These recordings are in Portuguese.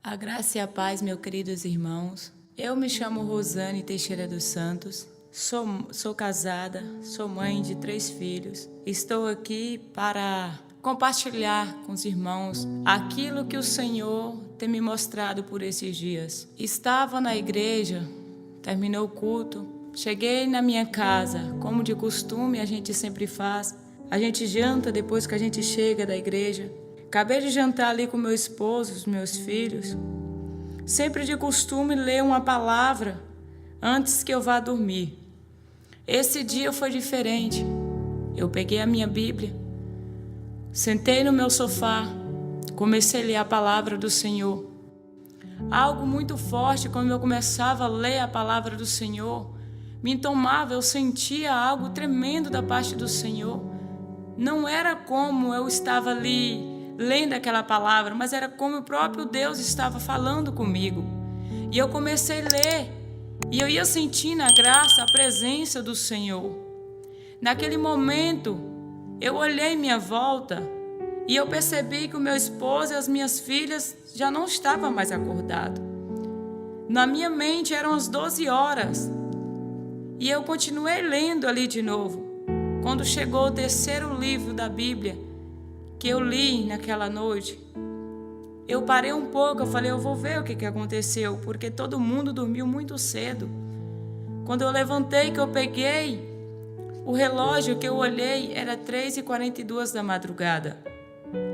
A graça e a paz, meus queridos irmãos. Eu me chamo Rosane Teixeira dos Santos, sou casada, sou mãe de 3 filhos. Estou aqui para compartilhar com os irmãos aquilo que o Senhor tem me mostrado por esses dias. Estava na igreja, terminou o culto, cheguei na minha casa, como de costume a gente sempre faz. A gente janta depois que a gente chega da igreja. Acabei de jantar ali com meu esposo, os meus filhos. Sempre de costume ler uma palavra antes que eu vá dormir. Esse dia foi diferente. Eu peguei a minha Bíblia, sentei no meu sofá, comecei a ler a palavra do Senhor. Algo muito forte, quando eu começava a ler a palavra do Senhor, me tomava, eu sentia algo tremendo da parte do Senhor. Não era como eu estava ali lendo aquela palavra, mas era como o próprio Deus estava falando comigo. E eu comecei a ler, e eu ia sentindo a graça, a presença do Senhor. Naquele momento, eu olhei em minha volta, e eu percebi que o meu esposo e as minhas filhas já não estavam mais acordados. Na minha mente eram as 12 horas, e eu continuei lendo ali de novo. Quando chegou o 3º livro da Bíblia, que eu li naquela noite, eu parei um pouco, eu falei, eu vou ver o que aconteceu, porque todo mundo dormiu muito cedo. Quando eu levantei, que eu peguei o relógio, que eu olhei, era 3h42 da madrugada.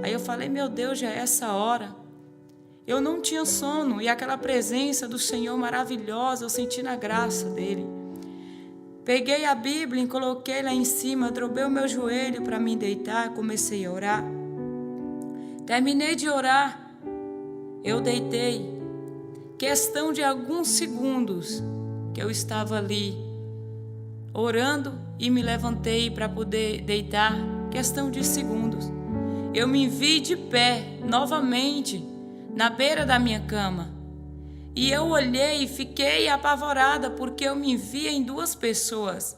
Aí eu falei, meu Deus, já é essa hora. Eu não tinha sono, e aquela presença do Senhor maravilhosa, eu senti na graça dele. Peguei a Bíblia e coloquei lá em cima, dobrei o meu joelho para me deitar, comecei a orar. Terminei de orar, eu deitei. Questão de alguns segundos que eu estava ali orando e me levantei para poder deitar, questão de segundos. Eu me vi de pé novamente na beira da minha cama. E eu olhei e fiquei apavorada, porque eu me via em 2 pessoas.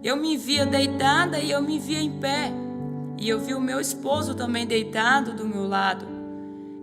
Eu me via deitada e eu me via em pé. E eu vi o meu esposo também deitado do meu lado.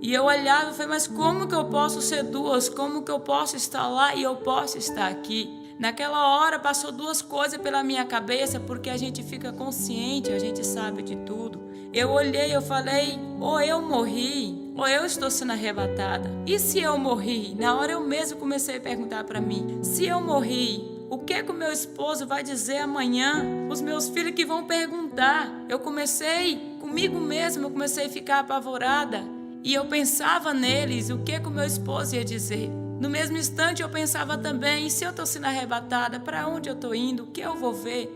E eu olhava e falei, mas como que eu posso ser 2? Como que eu posso estar lá e eu posso estar aqui? Naquela hora passou 2 coisas pela minha cabeça, porque a gente fica consciente, a gente sabe de tudo. Eu olhei, eu falei, ou eu morri, ou eu estou sendo arrebatada. E se eu morri? Na hora eu mesmo comecei a perguntar para mim, se eu morri, o que o meu esposo vai dizer amanhã? Os meus filhos que vão perguntar. Eu comecei, comigo mesmo, eu comecei a ficar apavorada. E eu pensava neles, o que o meu esposo ia dizer. No mesmo instante eu pensava também, e se eu estou sendo arrebatada, para onde eu estou indo? O que eu vou ver?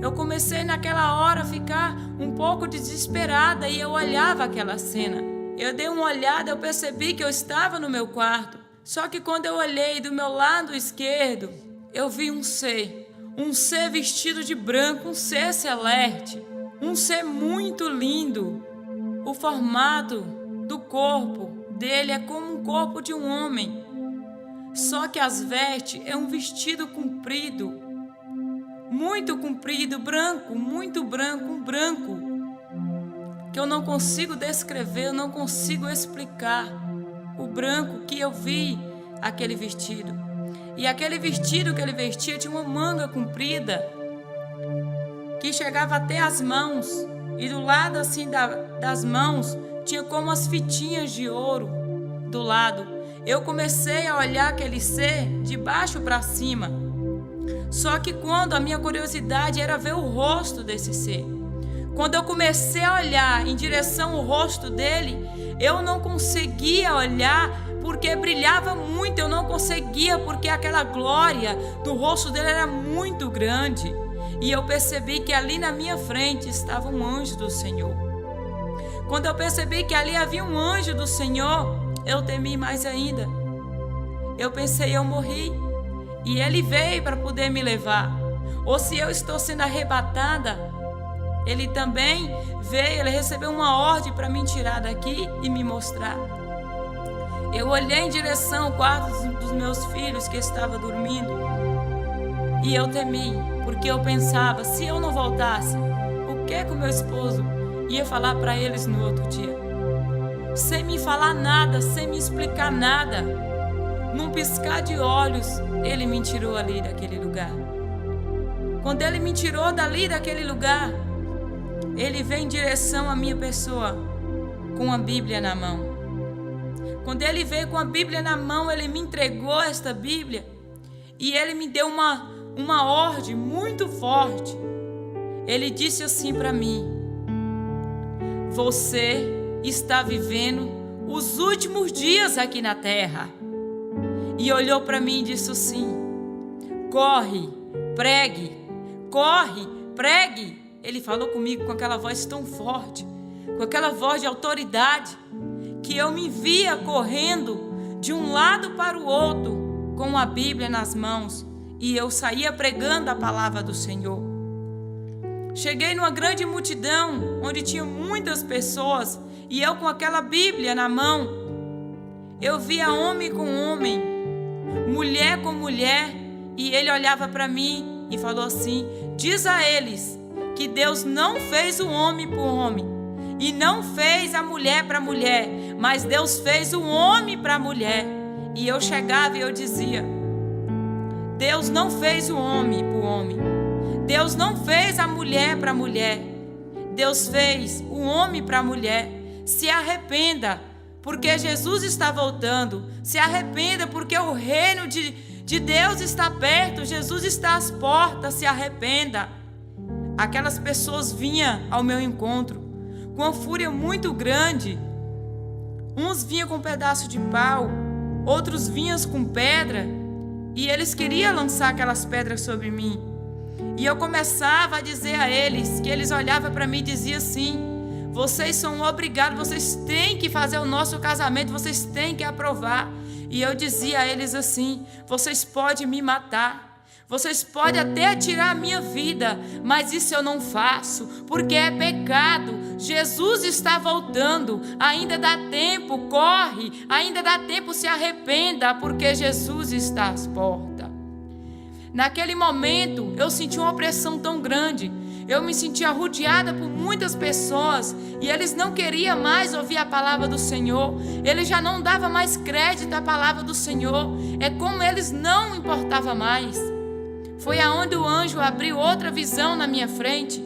Eu comecei naquela hora a ficar um pouco desesperada e eu olhava aquela cena. Eu dei uma olhada, eu percebi que eu estava no meu quarto. Só que quando eu olhei do meu lado esquerdo, eu vi um ser vestido de branco, um ser celeste, um ser muito lindo. O formato do corpo dele é como um corpo de um homem. Só que as vestes é um vestido comprido, muito comprido, branco, muito branco, um branco, que eu não consigo descrever, eu não consigo explicar o branco que eu vi aquele vestido. E aquele vestido que ele vestia tinha uma manga comprida, que chegava até as mãos, e do lado assim das mãos tinha como as fitinhas de ouro do lado. Eu comecei a olhar aquele ser de baixo para cima. Só que quando a minha curiosidade era ver o rosto desse ser, quando eu comecei a olhar em direção ao rosto dele, eu não conseguia olhar porque brilhava muito, eu não conseguia porque aquela glória do rosto dele era muito grande. E eu percebi que ali na minha frente estava um anjo do Senhor. Quando eu percebi que ali havia um anjo do Senhor, eu temi mais ainda. Eu pensei, eu morri. E ele veio para poder me levar. Ou se eu estou sendo arrebatada, ele também veio, ele recebeu uma ordem para me tirar daqui e me mostrar. Eu olhei em direção ao quarto dos meus filhos que estavam dormindo. E eu temi, porque eu pensava, se eu não voltasse, o que o meu esposo ia falar para eles no outro dia? sem me falar nada, sem me explicar nada. Num piscar de olhos, Ele me tirou ali daquele lugar. Quando Ele me tirou dali daquele lugar, Ele veio em direção à minha pessoa, com a Bíblia na mão. Quando Ele veio com a Bíblia na mão, Ele me entregou esta Bíblia e Ele me deu uma ordem muito forte. Ele disse assim para mim: você está vivendo os últimos dias aqui na terra. E olhou para mim e disse assim: corre, pregue, corre, pregue. Ele falou comigo com aquela voz tão forte, com aquela voz de autoridade, que eu me via correndo de um lado para o outro com a Bíblia nas mãos, e eu saía pregando a palavra do Senhor. Cheguei numa grande multidão, onde tinha muitas pessoas, e eu com aquela Bíblia na mão. Eu via homem com homem, mulher com mulher, e ele olhava para mim e falou assim: diz a eles que Deus não fez o homem para o homem, e não fez a mulher para a mulher, mas Deus fez o homem para a mulher. E eu chegava e eu dizia: Deus não fez o homem para o homem, Deus não fez a mulher para a mulher, Deus fez o homem para a mulher. Se arrependa, porque Jesus está voltando. Se arrependa, porque o reino de Deus está perto. Jesus está às portas. Se arrependa. Aquelas pessoas vinham ao meu encontro com uma fúria muito grande. Uns vinham com um pedaço de pau, outros vinham com pedra, e eles queriam lançar aquelas pedras sobre mim. E eu começava a dizer a eles, que eles olhavam para mim e diziam assim: vocês são obrigados, vocês têm que fazer o nosso casamento, vocês têm que aprovar. E eu dizia a eles assim: vocês podem me matar, vocês podem até tirar a minha vida, mas isso eu não faço, porque é pecado. Jesus está voltando, ainda dá tempo, corre, ainda dá tempo, se arrependa, porque Jesus está às portas. Naquele momento eu senti uma opressão tão grande. Eu me sentia rodeada por muitas pessoas e eles não queriam mais ouvir a palavra do Senhor. Eles já não davam mais crédito à palavra do Senhor. É como eles não importavam mais. Foi aonde o anjo abriu outra visão na minha frente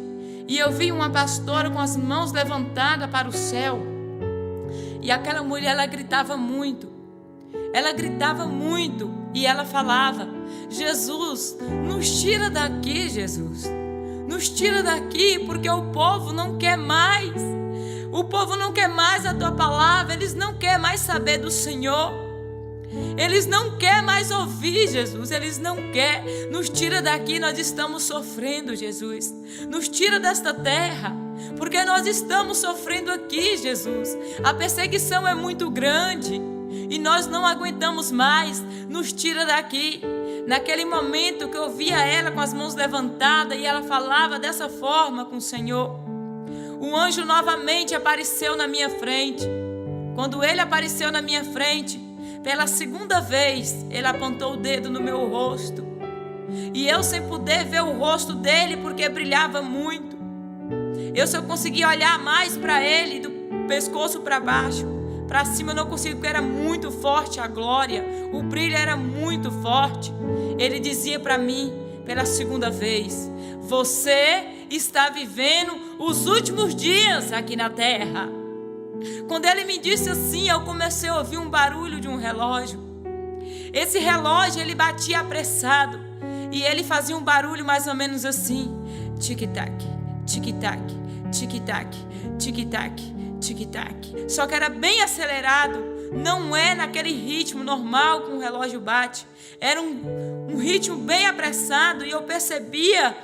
e eu vi uma pastora com as mãos levantadas para o céu. E aquela mulher, ela gritava muito. Ela gritava muito e ela falava: Jesus, nos tira daqui, Jesus. Nos tira daqui, porque o povo não quer mais. O povo não quer mais a tua palavra. Eles não querem mais saber do Senhor. Eles não querem mais ouvir, Jesus. Eles não querem. Nos tira daqui, nós estamos sofrendo, Jesus. Nos tira desta terra, porque nós estamos sofrendo aqui, Jesus. A perseguição é muito grande e nós não aguentamos mais. Nos tira daqui. Naquele momento que eu via ela com as mãos levantadas e ela falava dessa forma com o Senhor, o anjo novamente apareceu na minha frente. Quando ele apareceu na minha frente, pela segunda vez, ele apontou o dedo no meu rosto. E eu, sem poder ver o rosto dele, porque brilhava muito, eu só conseguia olhar mais para ele, do pescoço para baixo. Para cima eu não consigo, porque era muito forte a glória, o brilho era muito forte. Ele dizia para mim pela segunda vez: você está vivendo os últimos dias aqui na terra. Quando ele me disse assim, eu comecei a ouvir um barulho de um relógio. Esse relógio, ele batia apressado e ele fazia um barulho mais ou menos assim: tic-tac, tic-tac, tic-tac, tic-tac, tic-tac. Só que era bem acelerado. Não é naquele ritmo normal que um relógio bate. Era um ritmo bem apressado. E eu percebia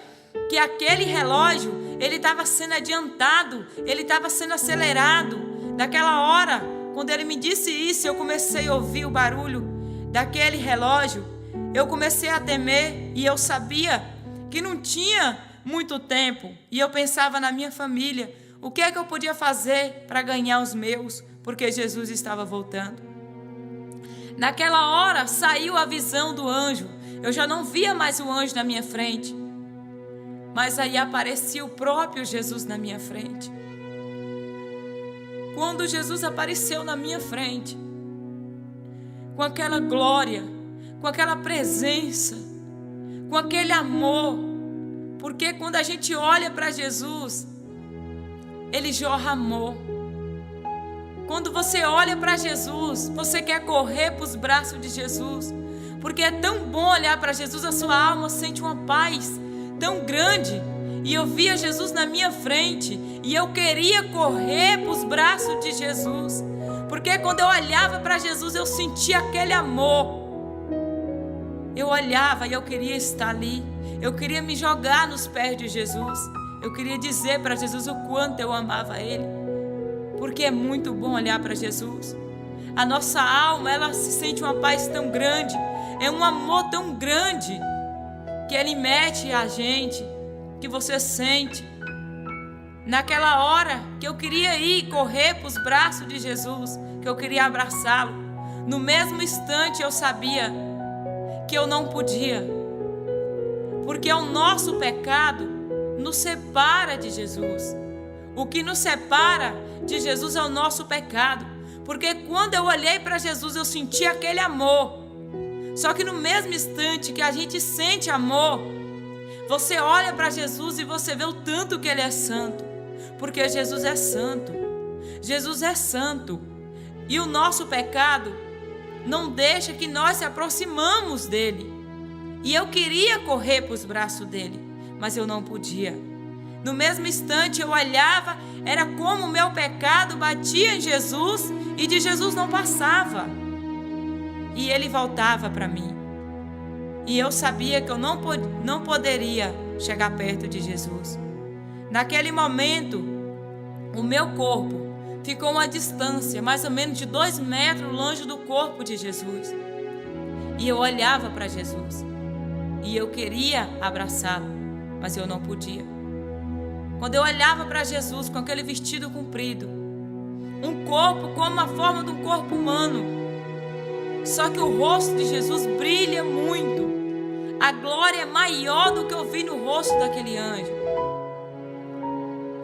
que aquele relógio, ele estava sendo adiantado, ele estava sendo acelerado. Naquela hora, quando ele me disse isso, eu comecei a ouvir o barulho daquele relógio. Eu comecei a temer e eu sabia que não tinha muito tempo. E eu pensava na minha família. O que é que eu podia fazer para ganhar os meus? Porque Jesus estava voltando. Naquela hora saiu a visão do anjo. Eu já não via mais o anjo na minha frente, mas aí aparecia o próprio Jesus na minha frente. Quando Jesus apareceu na minha frente, com aquela glória, com aquela presença, com aquele amor, porque quando a gente olha para Jesus, Ele jorra amor. Quando você olha para Jesus, você quer correr para os braços de Jesus, porque é tão bom olhar para Jesus, a sua alma sente uma paz tão grande. E eu via Jesus na minha frente, e eu queria correr para os braços de Jesus, porque quando eu olhava para Jesus, eu sentia aquele amor. Eu olhava e eu queria estar ali, eu queria me jogar nos pés de Jesus, eu queria dizer para Jesus o quanto eu amava Ele, porque é muito bom olhar para Jesus. A nossa alma, ela se sente uma paz tão grande, é um amor tão grande, que Ele mete a gente, que você sente. Naquela hora que eu queria ir correr para os braços de Jesus, que eu queria abraçá-lo, no mesmo instante eu sabia que eu não podia, porque o nosso pecado nos separa de Jesus. O que nos separa de Jesus é o nosso pecado, porque quando eu olhei para Jesus, eu senti aquele amor. Só que no mesmo instante que a gente sente amor, você olha para Jesus e você vê o tanto que Ele é santo, porque Jesus é santo. Jesus é santo. E o nosso pecado não deixa que nós se aproximamos dele. E eu queria correr para os braços dele, mas eu não podia. No mesmo instante eu olhava, era como o meu pecado batia em Jesus e de Jesus não passava. E ele voltava para mim. E eu sabia que eu não poderia chegar perto de Jesus. Naquele momento, o meu corpo ficou uma distância, mais ou menos de 2 metros longe do corpo de Jesus. E eu olhava para Jesus. E eu queria abraçá-lo, mas eu não podia. Quando eu olhava para Jesus com aquele vestido comprido, um corpo como a forma de um corpo humano, só que o rosto de Jesus brilha muito. A glória é maior do que eu vi no rosto daquele anjo.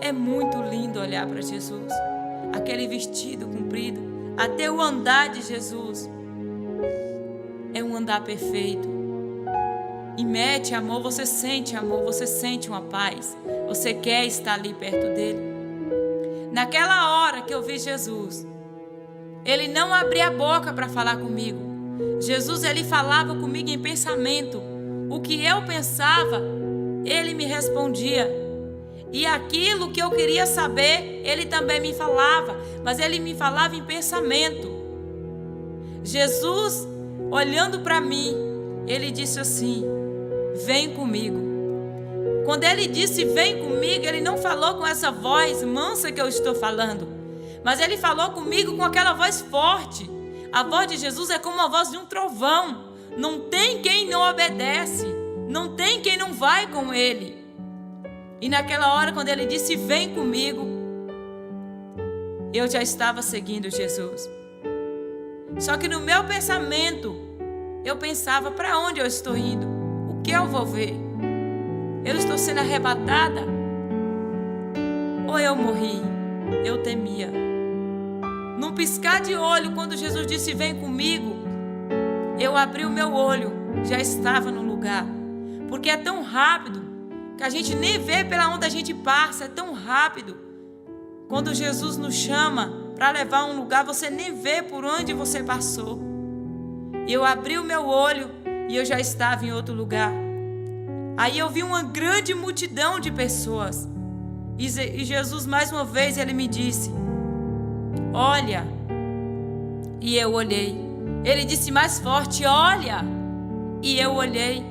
É muito lindo olhar para Jesus. Aquele vestido comprido, até o andar de Jesus é um andar perfeito. E mete amor, você sente uma paz. Você quer estar ali perto dele. Naquela hora que eu vi Jesus, ele não abria a boca para falar comigo. Jesus, ele falava comigo em pensamento. O que eu pensava, ele me respondia. E aquilo que eu queria saber, ele também me falava. Mas ele me falava em pensamento. Jesus, olhando para mim, ele disse assim: vem comigo. Quando ele disse vem comigo, ele não falou com essa voz mansa que eu estou falando, mas ele falou comigo com aquela voz forte. A voz de Jesus é como a voz de um trovão. Não tem quem não obedece, não tem quem não vai com ele. E naquela hora, quando ele disse vem comigo, eu já estava seguindo Jesus. Só que no meu pensamento, eu pensava: para onde eu estou indo? O que eu vou ver? Eu estou sendo arrebatada? Ou eu morri? Eu temia. Num piscar de olho, quando Jesus disse vem comigo, eu abri o meu olho, já estava no lugar. Porque é tão rápido que a gente nem vê pela onde a gente passa. É tão rápido. Quando Jesus nos chama para levar a um lugar, você nem vê por onde você passou. E eu abri o meu olho e eu já estava em outro lugar. Aí eu vi uma grande multidão de pessoas. E Jesus, mais uma vez, ele me disse: olha. E eu olhei. Ele disse mais forte: olha. E eu olhei.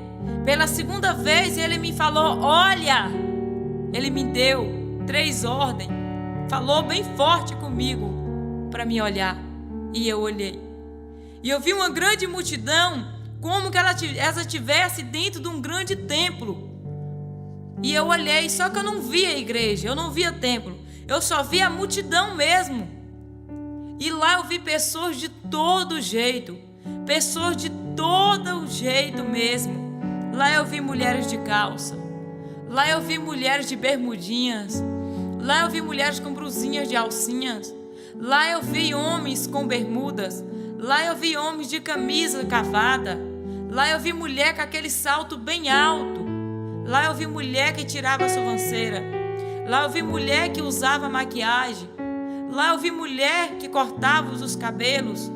Pela segunda vez ele me falou: olha. Ele me deu 3 ordens. Falou bem forte comigo para me olhar. E eu olhei. E eu vi uma grande multidão, como que ela estivesse dentro de um grande templo. E eu olhei, só que eu não via a igreja, eu não via templo. Eu só via a multidão mesmo. E lá eu vi pessoas de todo jeito. Pessoas de todo jeito mesmo. Lá eu vi mulheres de calça. Lá eu vi mulheres de bermudinhas. Lá eu vi mulheres com brusinhas de alcinhas. Lá eu vi homens com bermudas. Lá eu vi homens de camisa cavada. Lá eu vi mulher com aquele salto bem alto. Lá eu vi mulher que tirava a sobrancelha. Lá eu vi mulher que usava maquiagem. Lá eu vi mulher que cortava os cabelos.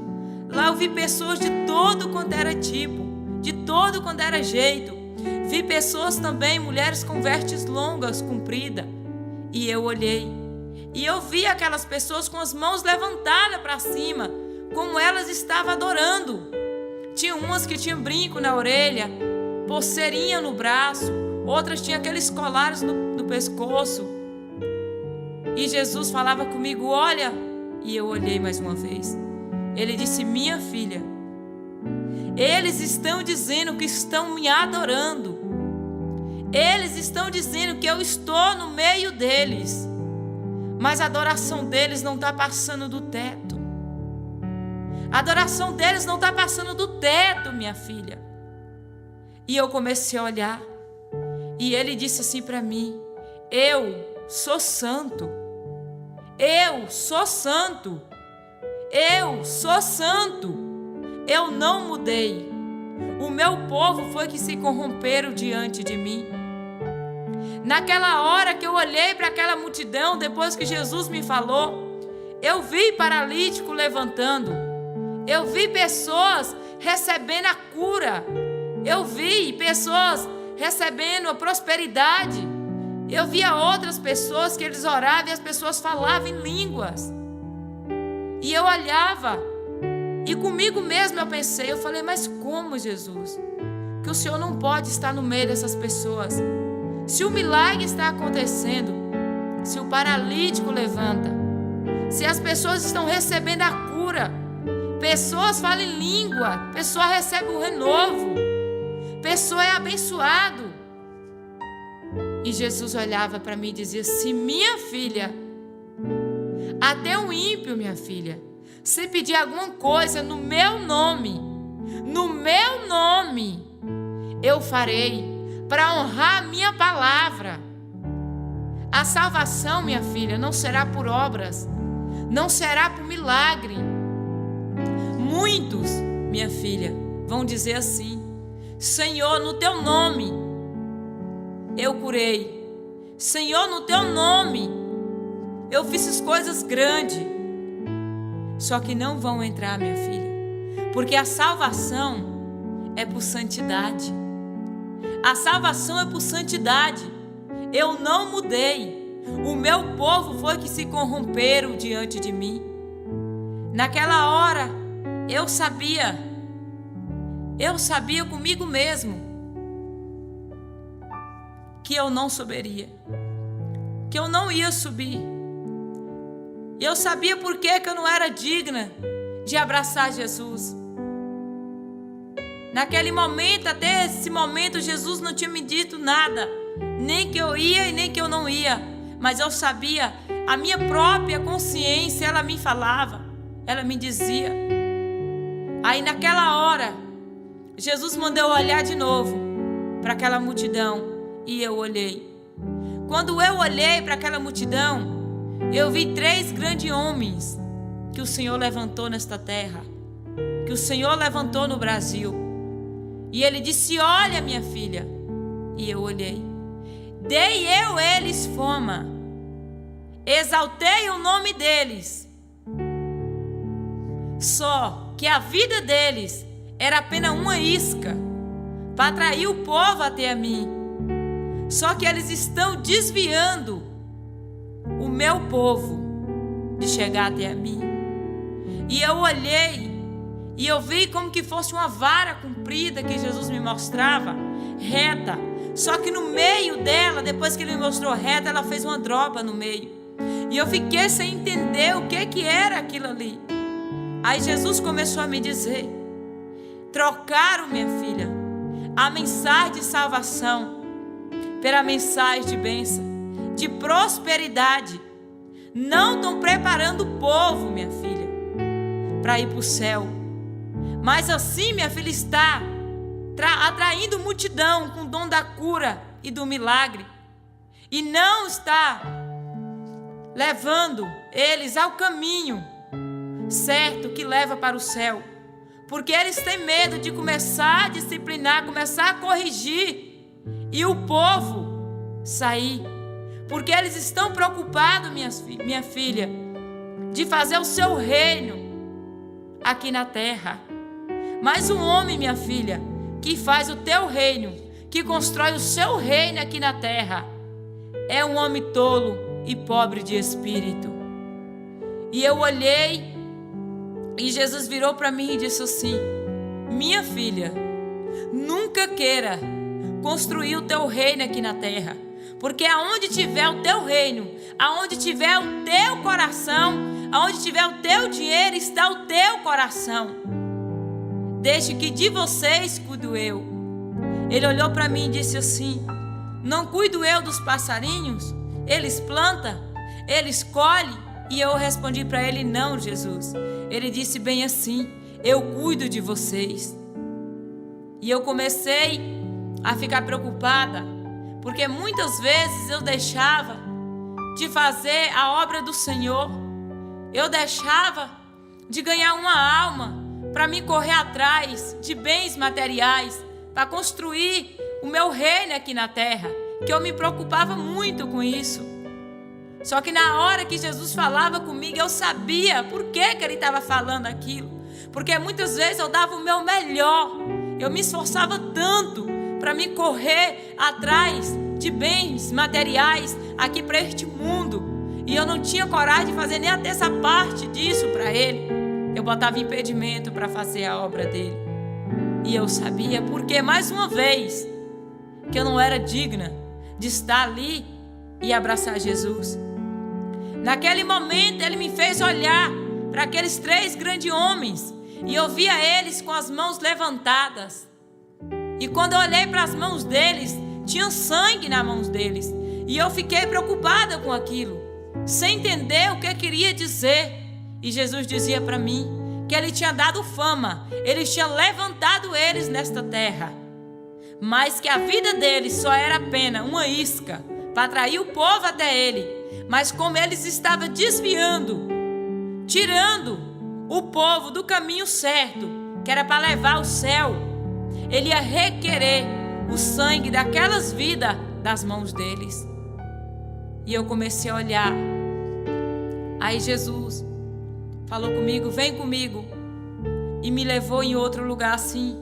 Lá eu vi pessoas de todo quanto era tipo, de todo quanto era jeito. Vi pessoas também, mulheres com vestes longas, compridas. E eu olhei. E eu vi aquelas pessoas com as mãos levantadas para cima, como elas estavam adorando. Tinha umas que tinham brinco na orelha, pulseirinha no braço. Outras tinham aqueles colares no pescoço. E Jesus falava comigo, olha. E eu olhei mais uma vez. Ele disse, minha filha, eles estão dizendo que estão me adorando. Eles estão dizendo que eu estou no meio deles. Mas a adoração deles não está passando do teto. A adoração deles não está passando do teto, minha filha. E eu comecei a olhar. E ele disse assim para mim, eu sou santo. Eu sou santo. Eu sou santo. Eu não mudei. O meu povo foi que se corromperam diante de mim. Naquela hora que eu olhei para aquela multidão, depois que Jesus me falou, eu vi paralítico levantando. Eu vi pessoas recebendo a cura. Eu vi pessoas recebendo a prosperidade. Eu via outras pessoas que eles oravam e as pessoas falavam em línguas. E eu olhava. E comigo mesmo eu pensei, eu falei, mas como, Jesus? Que o Senhor não pode estar no meio dessas pessoas. Se o milagre está acontecendo, se o paralítico levanta, se as pessoas estão recebendo a cura, pessoas falam em língua, pessoa recebe um renovo, pessoa é abençoado. E Jesus olhava para mim e dizia assim, minha filha, até um ímpio, minha filha, se pedir alguma coisa no meu nome, eu farei, para honrar a minha palavra. A salvação, minha filha, não será por obras, não será por milagre. Muitos, minha filha, vão dizer assim, Senhor, no teu nome eu curei. Senhor, no teu nome eu fiz as coisas grandes. Só que não vão entrar, minha filha, porque a salvação é por santidade. A salvação é por santidade. Eu não mudei. O meu povo foi que se corromperam diante de mim. Naquela hora, eu sabia comigo mesmo que eu não subiria, que eu não ia subir. E eu sabia por que eu não era digna de abraçar Jesus. Naquele momento, até esse momento, Jesus não tinha me dito nada, nem que eu ia e nem que eu não ia, mas eu sabia, a minha própria consciência, ela me falava, ela me dizia. Aí naquela hora, Jesus mandou eu olhar de novo para aquela multidão e eu olhei. Quando eu olhei para aquela multidão, eu vi 3 grandes homens que o Senhor levantou nesta terra, que o Senhor levantou no Brasil. E ele disse, olha, minha filha. E eu olhei. Dei eu eles fama. Exaltei o nome deles. Só que a vida deles era apenas uma isca para atrair o povo até a mim. Só que eles estão desviando o meu povo de chegar até a mim. E eu olhei e eu vi como que fosse uma vara comprida que Jesus me mostrava, reta. Só que no meio dela, depois que ele me mostrou reta, ela fez uma droga no meio. E eu fiquei sem entender o que era aquilo ali. Aí Jesus começou a me dizer, trocaram, minha filha, a mensagem de salvação pela mensagem de bênção, de prosperidade. Não estão preparando o povo, minha filha, para ir para o céu. Mas assim, minha filha, está atraindo multidão com o dom da cura e do milagre. E não está levando eles ao caminho certo que leva para o céu. Porque eles têm medo de começar a disciplinar, começar a corrigir e o povo sair. Porque eles estão preocupados, minha filha, de fazer o seu reino aqui na terra. Mas um homem, minha filha, que faz o teu reino, que constrói o seu reino aqui na terra, é um homem tolo e pobre de espírito. E eu olhei e Jesus virou para mim e disse assim: minha filha, nunca queira construir o teu reino aqui na terra, porque aonde tiver o teu reino, aonde tiver o teu coração, aonde tiver o teu dinheiro, está o teu coração. Deixe que de vocês cuido eu. Ele olhou para mim e disse assim: não cuido eu dos passarinhos? Eles plantam, eles colhem. E eu respondi para ele: não, Jesus. Ele disse bem assim: eu cuido de vocês. E eu comecei a ficar preocupada, porque muitas vezes eu deixava de fazer a obra do Senhor. Eu deixava de ganhar uma alma para me correr atrás de bens materiais, para construir o meu reino aqui na terra, que eu me preocupava muito com isso. Só que na hora que Jesus falava comigo, eu sabia por que ele estava falando aquilo. Porque muitas vezes eu dava o meu melhor, eu me esforçava tanto para me correr atrás de bens materiais aqui para este mundo, e eu não tinha coragem de fazer nem até essa parte disso para ele. Eu botava impedimento para fazer a obra dele. E eu sabia, porque mais uma vez, que eu não era digna de estar ali e abraçar Jesus. Naquele momento ele me fez olhar para aqueles 3 grandes homens, e eu via eles com as mãos levantadas. E quando eu olhei para as mãos deles, tinha sangue nas mãos deles. E eu fiquei preocupada com aquilo, sem entender o que queria dizer. E Jesus dizia para mim que ele tinha dado fama, ele tinha levantado eles nesta terra, mas que a vida deles só era apenas uma isca para atrair o povo até ele. Mas como eles estavam desviando, tirando o povo do caminho certo, que era para levar ao céu, ele ia requerer o sangue daquelas vidas das mãos deles. E eu comecei a olhar. Aí Jesus falou comigo: vem comigo. E me levou em outro lugar assim.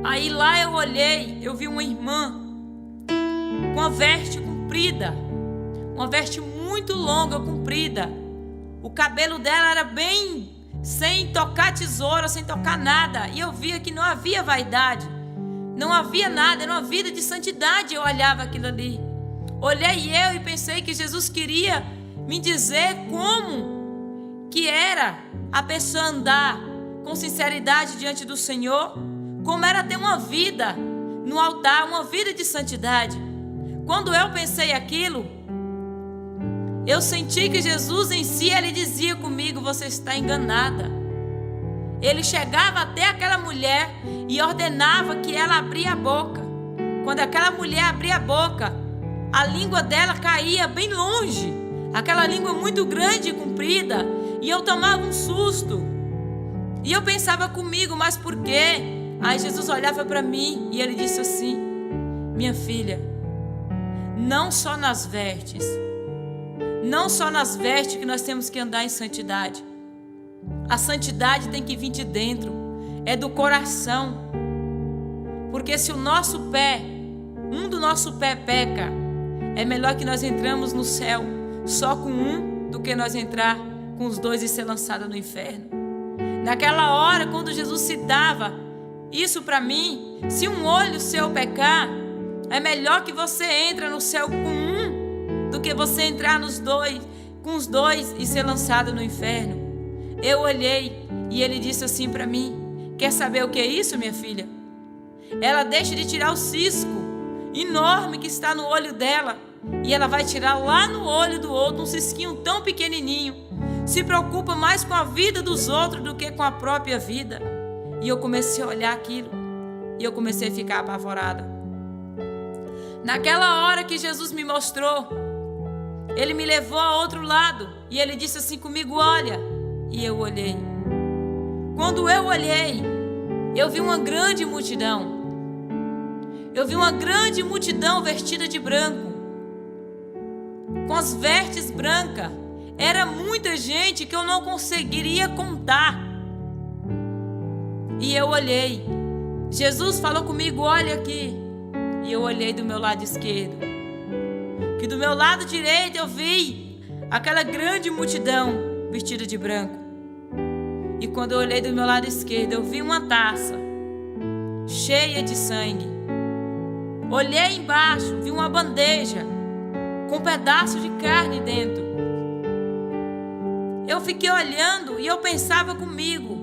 Aí lá eu olhei, eu vi uma irmã com uma veste comprida, uma veste muito longa, comprida. O cabelo dela era bem, sem tocar tesoura, sem tocar nada. E eu via que não havia vaidade, não havia nada, era uma vida de santidade. Eu olhava aquilo ali. Olhei eu e pensei que Jesus queria me dizer como que era a pessoa andar com sinceridade diante do Senhor, como era ter uma vida no altar, uma vida de santidade. Quando eu pensei aquilo, eu senti que Jesus em si, ele dizia comigo: você está enganada. Ele chegava até aquela mulher e ordenava que ela abria a boca. Quando aquela mulher abria a boca, a língua dela caía bem longe, aquela língua muito grande e comprida, e eu tomava um susto. E eu pensava comigo: mas por quê? Aí Jesus olhava para mim e ele disse assim: minha filha, não só nas vestes que nós temos que andar em santidade. A santidade tem que vir de dentro, é do coração. Porque se o nosso pé, um do nosso pé peca, é melhor que nós entramos no céu só com um do que nós entrar com os 2 e ser lançado no inferno. Naquela hora, quando Jesus citava isso para mim, se um olho seu pecar, é melhor que você entre no céu com um do que você entrar com os 2 e ser lançado no inferno. Eu olhei e ele disse assim para mim: quer saber o que é isso, minha filha? Ela deixa de tirar o cisco enorme que está no olho dela, e ela vai tirar lá no olho do outro um cisquinho tão pequenininho. Se preocupa mais com a vida dos outros do que com a própria vida. E eu comecei a olhar aquilo e eu comecei a ficar apavorada. Naquela hora que Jesus me mostrou, ele me levou a outro lado e ele disse assim comigo: olha, E eu olhei. Quando eu olhei, eu vi uma grande multidão. Eu vi uma grande multidão vestida de branco, com as vestes brancas. Era muita gente que eu não conseguiria contar. E eu olhei. Jesus falou comigo, olha aqui. E eu olhei do meu lado esquerdo. Que do meu lado direito eu vi aquela grande multidão vestida de branco. E quando eu olhei do meu lado esquerdo, eu vi uma taça cheia de sangue. Olhei embaixo, vi uma bandeja com um pedaço de carne dentro. Eu fiquei olhando e eu pensava comigo.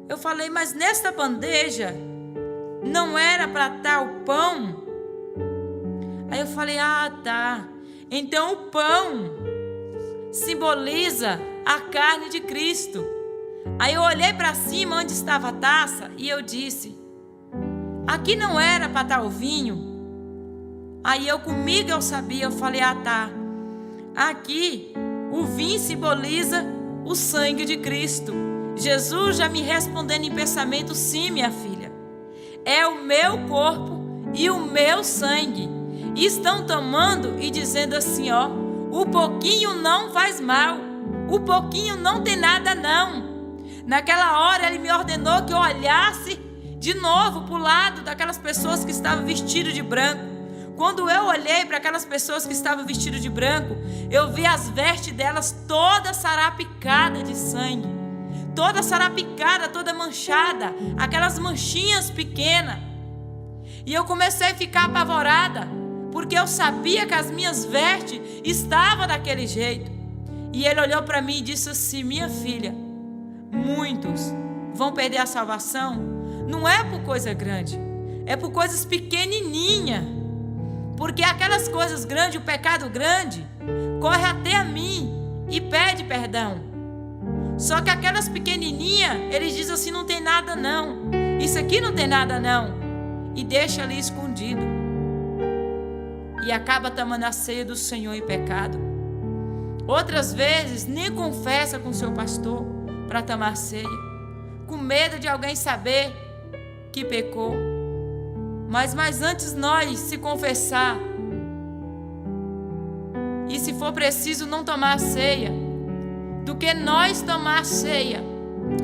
Eu falei, mas nesta bandeja não era para estar o pão? Aí eu falei, ah, tá. Então o pão simboliza a carne de Cristo. Aí eu olhei para cima onde estava a taça e eu disse, aqui não era para estar o vinho? Aí comigo eu sabia, eu falei, ah, tá. Aqui o vinho simboliza o sangue de Cristo. Jesus já me respondendo em pensamento, sim, minha filha. É o meu corpo e o meu sangue. E estão tomando e dizendo assim, ó, o pouquinho não faz mal. O pouquinho não tem nada não. Naquela hora ele me ordenou que eu olhasse de novo para o lado daquelas pessoas que estavam vestidas de branco. Quando eu olhei para aquelas pessoas que estavam vestidas de branco, eu vi as vestes delas toda sarapicada de sangue. Toda sarapicada, toda manchada. Aquelas manchinhas pequenas. E eu comecei a ficar apavorada, porque eu sabia que as minhas vestes estavam daquele jeito. E ele olhou para mim e disse assim, minha filha, muitos vão perder a salvação. Não é por coisa grande, é por coisas pequenininhas. Porque aquelas coisas grandes, o pecado grande, corre até a mim e pede perdão. Só que aquelas pequenininhas, eles dizem assim, não tem nada não. Isso aqui não tem nada não. E deixa ali escondido. E acaba tomando a ceia do Senhor em pecado. Outras vezes, nem confessa com seu pastor para tomar ceia. Com medo de alguém saber que pecou. Mas antes nós se confessar e se for preciso não tomar a ceia, do que nós tomar a ceia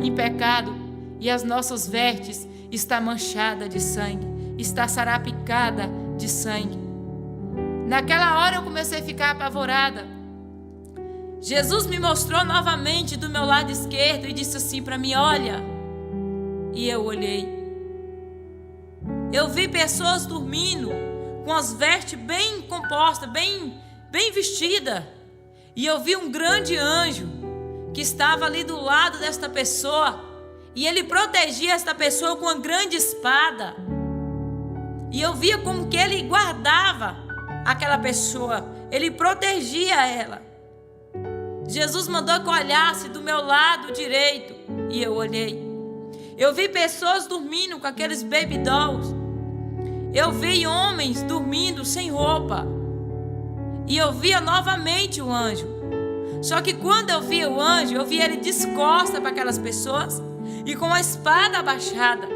em pecado e as nossas vestes está manchada de sangue, está sarapicada de sangue. Naquela hora eu comecei a ficar apavorada. Jesus me mostrou novamente do meu lado esquerdo e disse assim para mim, olha. E eu olhei. Eu vi pessoas dormindo com as vestes bem compostas, bem vestidas. E eu vi um grande anjo que estava ali do lado desta pessoa. E ele protegia esta pessoa com uma grande espada. E eu via como que ele guardava aquela pessoa. Ele protegia ela. Jesus mandou que eu olhasse do meu lado direito. E eu olhei. Eu vi pessoas dormindo com aqueles baby dolls. Eu vi homens dormindo sem roupa. E eu via novamente o anjo. Só que quando eu via o anjo, eu via ele descosta para aquelas pessoas e com a espada abaixada.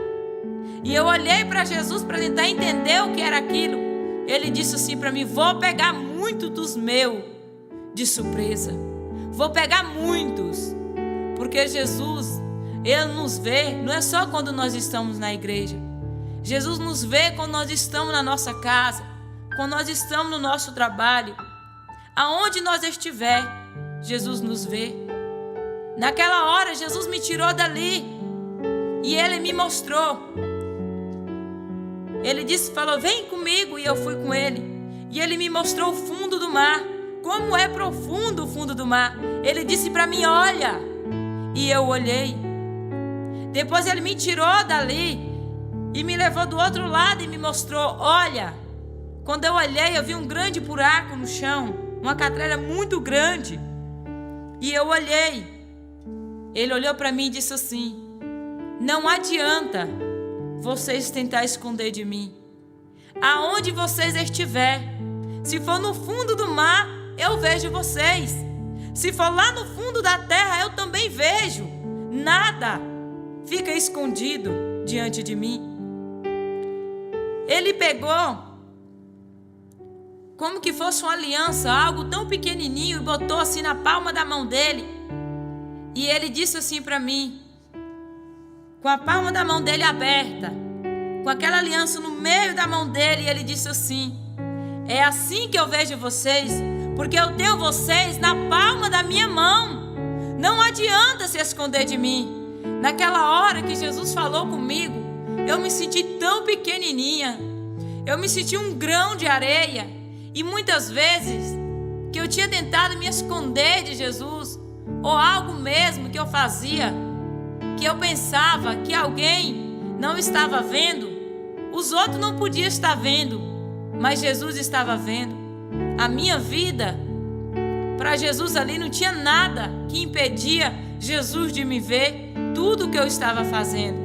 E eu olhei para Jesus para tentar entender o que era aquilo. Ele disse assim para mim, vou pegar muito dos meus de surpresa. Vou pegar muitos. Porque Jesus, ele nos vê, não é só quando nós estamos na igreja. Jesus nos vê quando nós estamos na nossa casa, quando nós estamos no nosso trabalho. Aonde nós estiver, Jesus nos vê. Naquela hora, Jesus me tirou dali e ele me mostrou. Ele disse, falou, vem comigo, e eu fui com ele. E ele me mostrou o fundo do mar, como é profundo o fundo do mar. Ele disse para mim, olha, e eu olhei. Depois ele me tirou dali e me levou do outro lado e me mostrou, olha. Quando eu olhei, eu vi um grande buraco no chão, uma catrera muito grande. E eu olhei. Ele olhou para mim e disse assim, não adianta vocês tentar esconder de mim. Aonde vocês estiverem, se for no fundo do mar, eu vejo vocês. Se for lá no fundo da terra, eu também vejo. Nada fica escondido diante de mim. Ele pegou como que fosse uma aliança, algo tão pequenininho, e botou assim na palma da mão dele. E ele disse assim para mim, com a palma da mão dele aberta, com aquela aliança no meio da mão dele, e ele disse assim: é assim que eu vejo vocês, porque eu tenho vocês na palma da minha mão. Não adianta se esconder de mim. Naquela hora que Jesus falou comigo, eu me senti tão pequenininha. Eu me senti um grão de areia. E muitas vezes que eu tinha tentado me esconder de Jesus, ou algo mesmo que eu fazia, que eu pensava que alguém não estava vendo, os outros não podiam estar vendo, mas Jesus estava vendo. A minha vida, para Jesus ali não tinha nada que impedia Jesus de me ver tudo o que eu estava fazendo.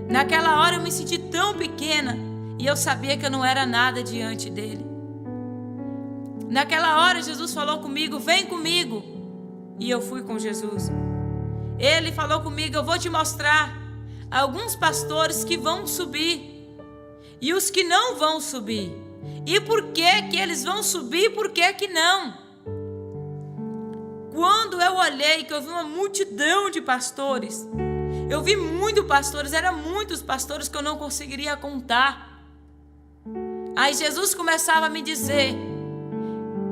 Naquela hora eu me senti tão pequena e eu sabia que eu não era nada diante dele. Naquela hora Jesus falou comigo: vem comigo. E eu fui com Jesus. Ele falou comigo: eu vou te mostrar alguns pastores que vão subir e os que não vão subir. E por que que eles vão subir e por que que não? Quando eu olhei, que eu vi uma multidão de pastores, eu vi muitos pastores, eram muitos pastores que eu não conseguiria contar. Aí Jesus começava a me dizer: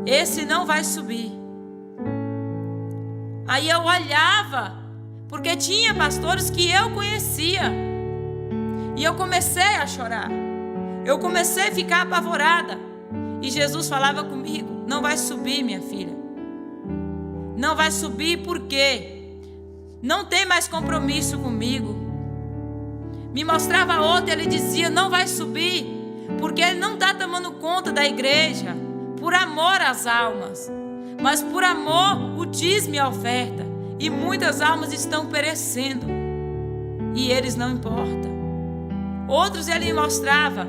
esse não vai subir. Aí eu olhava, porque tinha pastores que eu conhecia, e eu comecei a chorar. Eu comecei a ficar apavorada. E Jesus falava comigo: não vai subir, minha filha. Não vai subir porque não tem mais compromisso comigo. Me mostrava outro, ele dizia: não vai subir porque ele não está tomando conta da igreja, por amor às almas. Mas por amor o dízimo e a oferta. E muitas almas estão perecendo, e eles não importam. Outros ele me mostrava: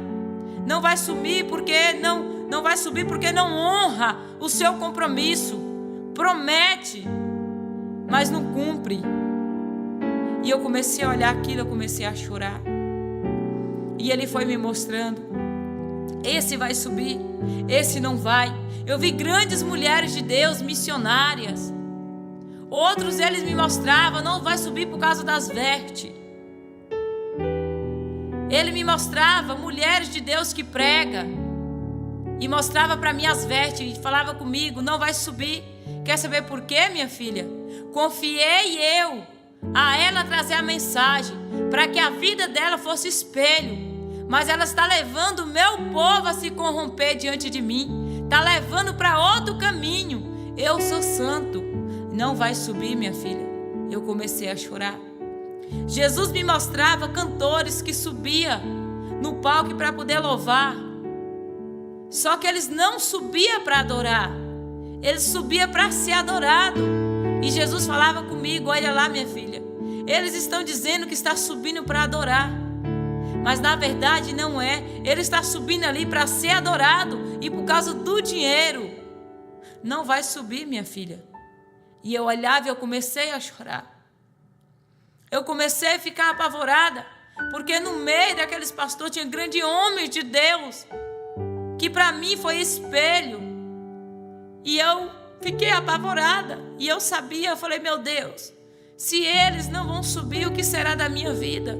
não vai subir porque não vai subir porque não honra o seu compromisso. Promete, mas não cumpre. E eu comecei a olhar aquilo, eu comecei a chorar. E ele foi me mostrando: esse vai subir, esse não vai. Eu vi grandes mulheres de Deus, missionárias. Outros eles me mostravam: não vai subir por causa das vestes. Ele me mostrava mulheres de Deus que pregam, e mostrava para mim as vestes, e falava comigo: não vai subir. Quer saber por quê, minha filha? Confiei eu a ela trazer a mensagem, para que a vida dela fosse espelho. Mas ela está levando o meu povo a se corromper diante de mim. Está levando para outro caminho. Eu sou santo. Não vai subir, minha filha. Eu comecei a chorar. Jesus me mostrava cantores que subiam no palco para poder louvar. Só que eles não subiam para adorar. Eles subiam para ser adorado. E Jesus falava comigo: olha lá, minha filha, eles estão dizendo que está subindo para adorar, mas na verdade não é. Ele está subindo ali para ser adorado, e por causa do dinheiro não vai subir, minha filha. E eu olhava e eu comecei a chorar. Eu comecei a ficar apavorada, porque no meio daqueles pastores tinha grandes homens de Deus, que para mim foi espelho. E eu fiquei apavorada. E eu sabia, eu falei: meu Deus, se eles não vão subir, o que será da minha vida?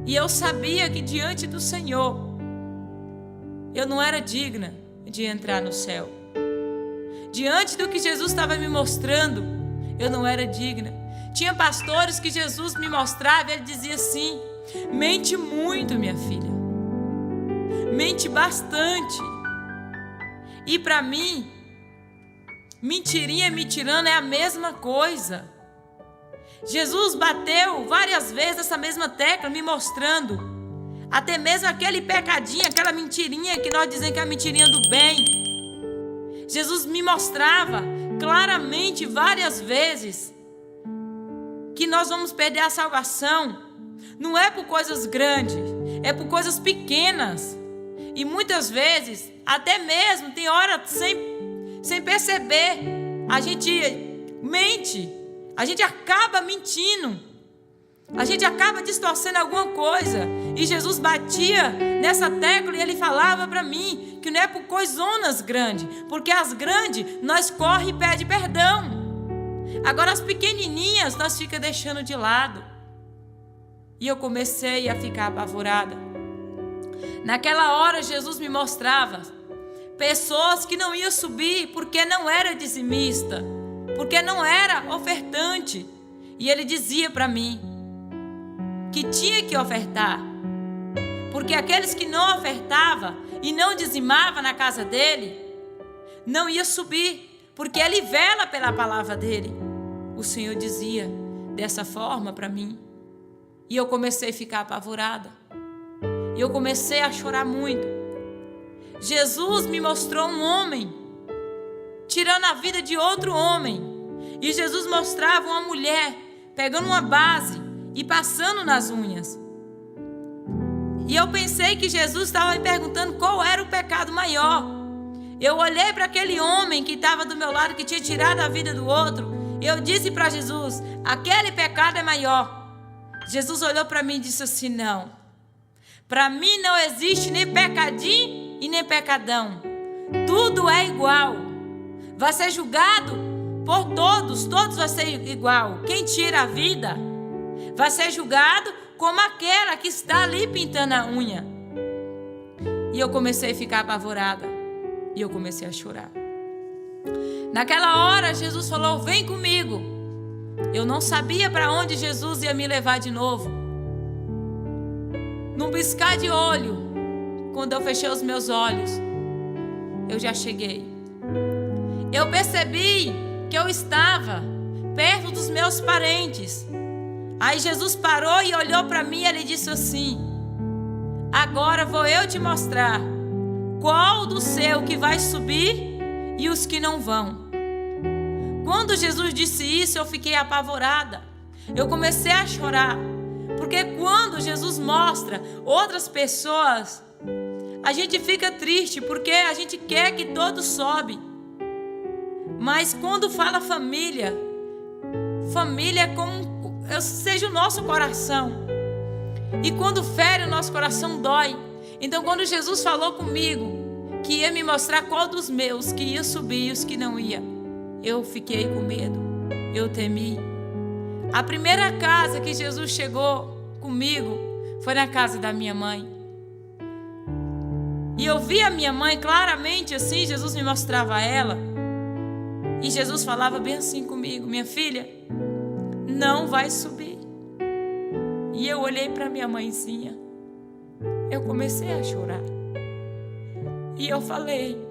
E eu sabia que diante do Senhor eu não era digna de entrar no céu. Diante do que Jesus estava me mostrando, eu não era digna. Tinha pastores que Jesus me mostrava e ele dizia assim: mente muito, minha filha, mente bastante. E para mim, mentirinha e mentirando é a mesma coisa. Jesus bateu várias vezes essa mesma tecla, me mostrando até mesmo aquele pecadinho, aquela mentirinha que nós dizemos que é a mentirinha do bem. Jesus me mostrava claramente várias vezes que nós vamos perder a salvação. Não é por coisas grandes, é por coisas pequenas. E muitas vezes, até mesmo, tem hora sem perceber, a gente mente, a gente acaba mentindo, a gente acaba distorcendo alguma coisa. E Jesus batia nessa tecla e ele falava para mim que não é por coisonas grandes, porque as grandes nós corre e pede perdão. Agora as pequenininhas nós fica deixando de lado. E eu comecei a ficar apavorada. Naquela hora Jesus me mostrava pessoas que não iam subir porque não era dizimista, porque não era ofertante. E ele dizia para mim que tinha que ofertar, porque aqueles que não ofertavam e não dizimavam na casa dele, não ia subir, porque ele vela pela palavra dele. O Senhor dizia dessa forma para mim. E eu comecei a ficar apavorada. E eu comecei a chorar muito. Jesus me mostrou um homem tirando a vida de outro homem. E Jesus mostrava uma mulher pegando uma base e passando nas unhas. E eu pensei que Jesus estava me perguntando qual era o pecado maior. Eu olhei para aquele homem que estava do meu lado, que tinha tirado a vida do outro. E eu disse para Jesus: aquele pecado é maior. Jesus olhou para mim e disse assim: não, para mim não existe nem pecadinho e nem pecadão. Tudo é igual. Vai ser julgado por todos, todos vai ser igual. Quem tira a vida vai ser julgado como aquela que está ali pintando a unha. E eu comecei a ficar apavorada. E eu comecei a chorar. Naquela hora Jesus falou: vem comigo. Eu não sabia para onde Jesus ia me levar de novo. Num piscar de olho, quando eu fechei os meus olhos, eu já cheguei. Eu percebi que eu estava perto dos meus parentes. Aí Jesus parou e olhou para mim e ele disse assim: agora vou eu te mostrar qual do seu que vai subir e os que não vão. Quando Jesus disse isso, eu fiquei apavorada. Eu comecei a chorar. Porque quando Jesus mostra outras pessoas, a gente fica triste, porque a gente quer que todos sobem. Mas quando fala família, família é como seja o nosso coração. E quando fere o nosso coração, dói. Então quando Jesus falou comigo que ia me mostrar qual dos meus que ia subir e os que não ia, eu fiquei com medo, eu temi. A primeira casa que Jesus chegou comigo foi na casa da minha mãe. E eu vi a minha mãe claramente assim, Jesus me mostrava ela. E Jesus falava bem assim comigo: minha filha, não vai subir. E eu olhei para minha mãezinha, eu comecei a chorar. E eu falei: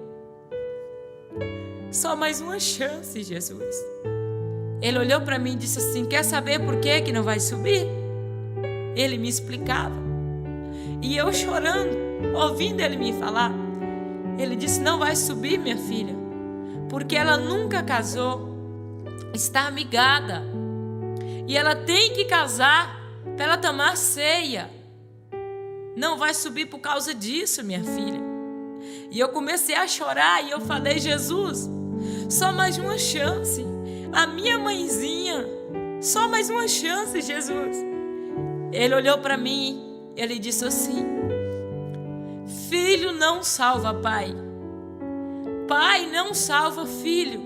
só mais uma chance, Jesus. Ele olhou para mim e disse assim: quer saber por que não vai subir? Ele me explicava. E eu chorando, ouvindo ele me falar, ele disse: não vai subir, minha filha, porque ela nunca casou, está amigada, e ela tem que casar para ela tomar ceia. Não vai subir por causa disso, minha filha. E eu comecei a chorar e eu falei: Jesus, só mais uma chance. A minha mãezinha, só mais uma chance, Jesus. Ele olhou para mim, ele disse assim: filho não salva pai, pai não salva filho.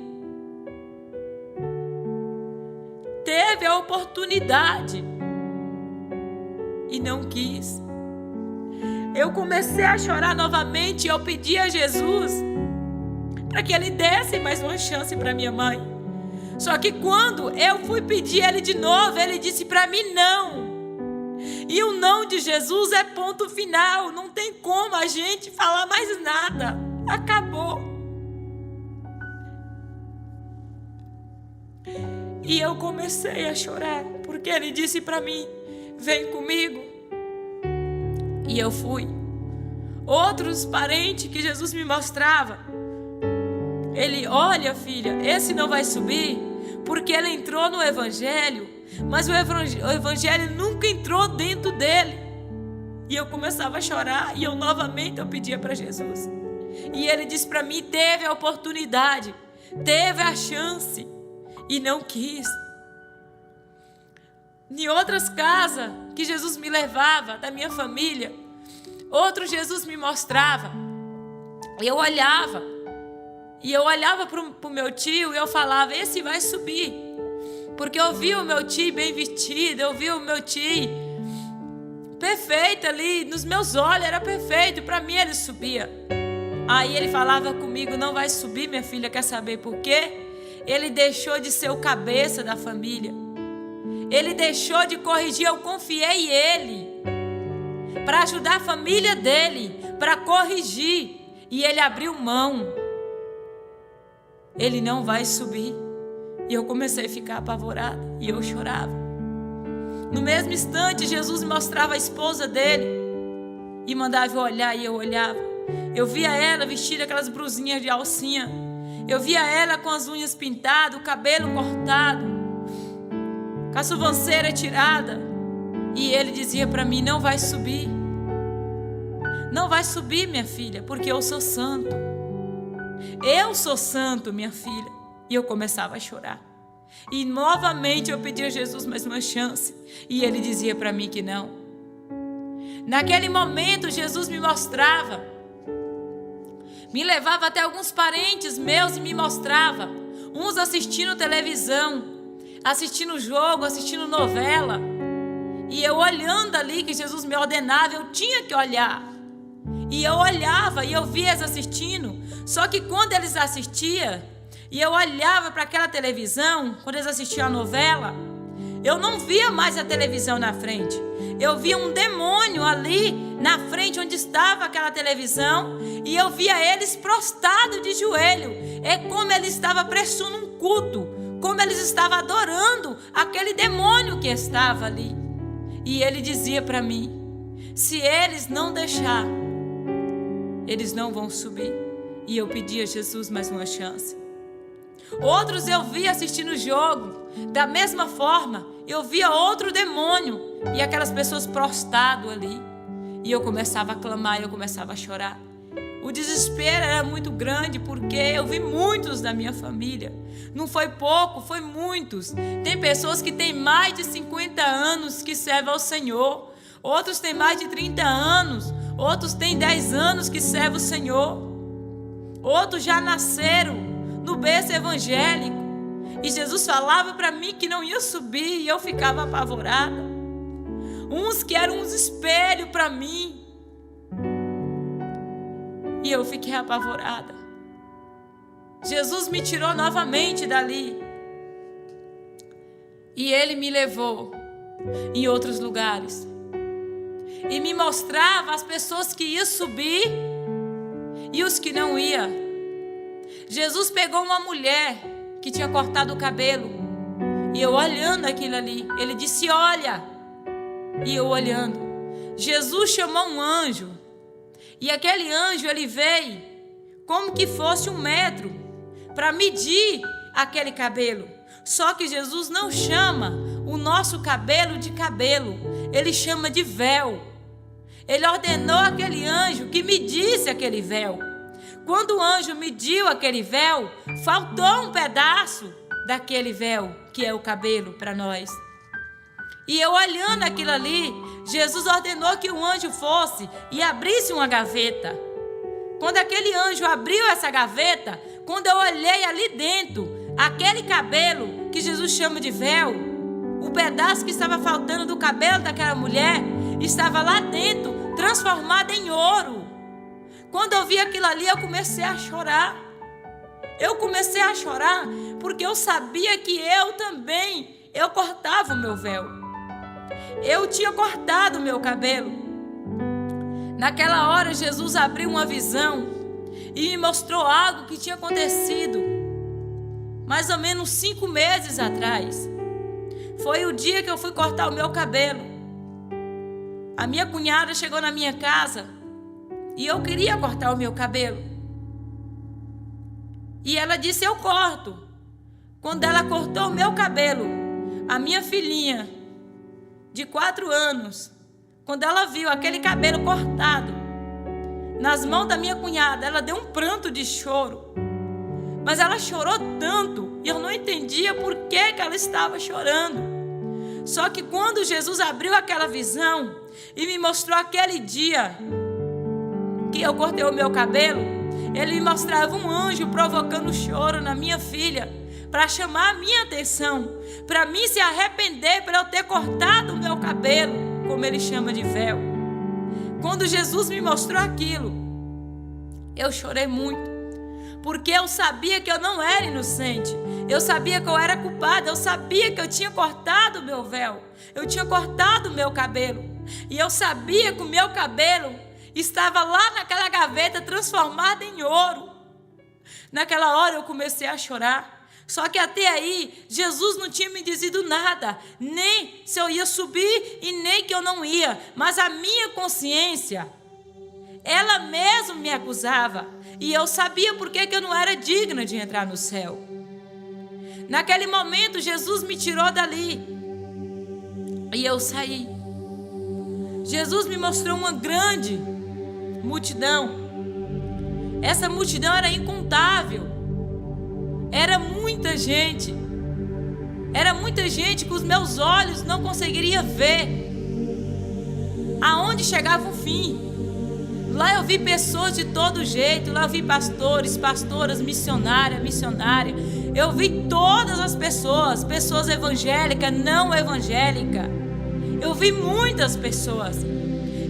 Teve a oportunidade e não quis. Eu comecei a chorar novamente e eu pedi a Jesus para que ele desse mais uma chance para minha mãe. Só que quando eu fui pedir ele de novo, ele disse para mim: não. E o não de Jesus é ponto final. Não tem como a gente falar mais nada. Acabou. E eu comecei a chorar, porque ele disse para mim: vem comigo. E eu fui. Outros parentes que Jesus me mostrava, ele: olha, filha, esse não vai subir, porque ele entrou no evangelho, mas o evangelho nunca entrou dentro dele. E eu começava a chorar e eu novamente pedia para Jesus. E ele disse para mim: teve a oportunidade, teve a chance e não quis. Em outras casas que Jesus me levava, da minha família, outro Jesus me mostrava. Eu olhava para o meu tio e eu falava, esse vai subir. Porque eu via o meu tio bem vestido, eu via o meu tio perfeito ali, nos meus olhos era perfeito, para mim ele subia. Aí ele falava comigo, não vai subir, minha filha, quer saber por quê? Ele deixou de ser o cabeça da família. Ele deixou de corrigir, eu confiei ele para ajudar a família dele, para corrigir. E ele abriu mão. Ele não vai subir. E eu comecei a ficar apavorada. E eu chorava. No mesmo instante, Jesus mostrava a esposa dele. E mandava eu olhar, e eu olhava. Eu via ela vestida aquelas brusinhas de alcinha. Eu via ela com as unhas pintadas, o cabelo cortado, com a sobrancelha tirada. E ele dizia para mim, não vai subir. Não vai subir, minha filha, porque eu sou santo. Eu sou santo, minha filha. E eu começava a chorar. E novamente eu pedia a Jesus mais uma chance. E ele dizia para mim que não. Naquele momento Jesus me mostrava. Me levava até alguns parentes meus e me mostrava. Uns assistindo televisão, assistindo jogo, assistindo novela. E eu olhando ali que Jesus me ordenava, eu tinha que olhar. E eu olhava e eu via eles assistindo. Só que quando eles assistiam, e eu olhava para aquela televisão, quando eles assistiam a novela, eu não via mais a televisão na frente. Eu via um demônio ali na frente onde estava aquela televisão. E eu via eles prostrados de joelho. É como eles estavam prestando um culto, como eles estavam adorando aquele demônio que estava ali. E ele dizia para mim, se eles não deixar, eles não vão subir. E eu pedi a Jesus mais uma chance. Outros eu via assistindo o jogo. Da mesma forma, eu via outro demônio. E aquelas pessoas prostradas ali. E eu começava a clamar, eu começava a chorar. O desespero era muito grande, porque eu vi muitos da minha família. Não foi pouco, foi muitos. Tem pessoas que têm mais de 50 anos que servem ao Senhor. Outros têm mais de 30 anos. Outros têm 10 anos que servem o Senhor. Outros já nasceram no berço evangélico. E Jesus falava para mim que não ia subir. E eu ficava apavorada. Uns que eram uns espelhos para mim. E eu fiquei apavorada. Jesus me tirou novamente dali. E Ele me levou em outros lugares. E me mostrava as pessoas que iam subir e os que não iam. Jesus pegou uma mulher que tinha cortado o cabelo. E eu olhando aquilo ali, Ele disse, olha. E eu olhando. Jesus chamou um anjo. E aquele anjo, ele veio como que fosse 1 metro para medir aquele cabelo. Só que Jesus não chama o nosso cabelo de cabelo. Ele chama de véu. Ele ordenou aquele anjo que medisse aquele véu. Quando o anjo mediu aquele véu, faltou um pedaço daquele véu, que é o cabelo para nós. E eu olhando aquilo ali, Jesus ordenou que o anjo fosse e abrisse uma gaveta. Quando aquele anjo abriu essa gaveta, quando eu olhei ali dentro, aquele cabelo que Jesus chama de véu, o pedaço que estava faltando do cabelo daquela mulher, estava lá dentro, transformado em ouro. Quando eu vi aquilo ali, eu comecei a chorar. Eu comecei a chorar porque eu sabia que eu cortava o meu véu. Eu tinha cortado o meu cabelo. Naquela hora, Jesus abriu uma visão e me mostrou algo que tinha acontecido mais ou menos 5 meses atrás. Foi o dia que eu fui cortar o meu cabelo. A minha cunhada chegou na minha casa e eu queria cortar o meu cabelo. E ela disse, eu corto. Quando ela cortou o meu cabelo, a minha filhinha de 4 anos, quando ela viu aquele cabelo cortado nas mãos da minha cunhada, ela deu um pranto de choro. Mas ela chorou tanto e eu não entendia por que ela estava chorando. Só que quando Jesus abriu aquela visão e me mostrou aquele dia que eu cortei o meu cabelo, ele me mostrava um anjo provocando choro na minha filha, para chamar a minha atenção, para mim se arrepender por eu ter cortado o meu cabelo, como ele chama de véu. Quando Jesus me mostrou aquilo, eu chorei muito, porque eu sabia que eu não era inocente, eu sabia que eu era culpada, eu sabia que eu tinha cortado o meu véu, eu tinha cortado o meu cabelo, e eu sabia que o meu cabelo estava lá naquela gaveta transformada em ouro. Naquela hora eu comecei a chorar. Só que até aí, Jesus não tinha me dizido nada, nem se eu ia subir e nem que eu não ia. Mas a minha consciência, ela mesma me acusava. E eu sabia por que eu não era digna de entrar no céu. Naquele momento, Jesus me tirou dali. E eu saí. Jesus me mostrou uma grande multidão. Essa multidão era incontável. Era muita gente. Era muita gente que os meus olhos não conseguiriam ver aonde chegava o fim. Lá eu vi pessoas de todo jeito. Lá eu vi pastores, pastoras, missionária. Eu vi todas as pessoas. Pessoas evangélicas, não evangélicas. Eu vi muitas pessoas.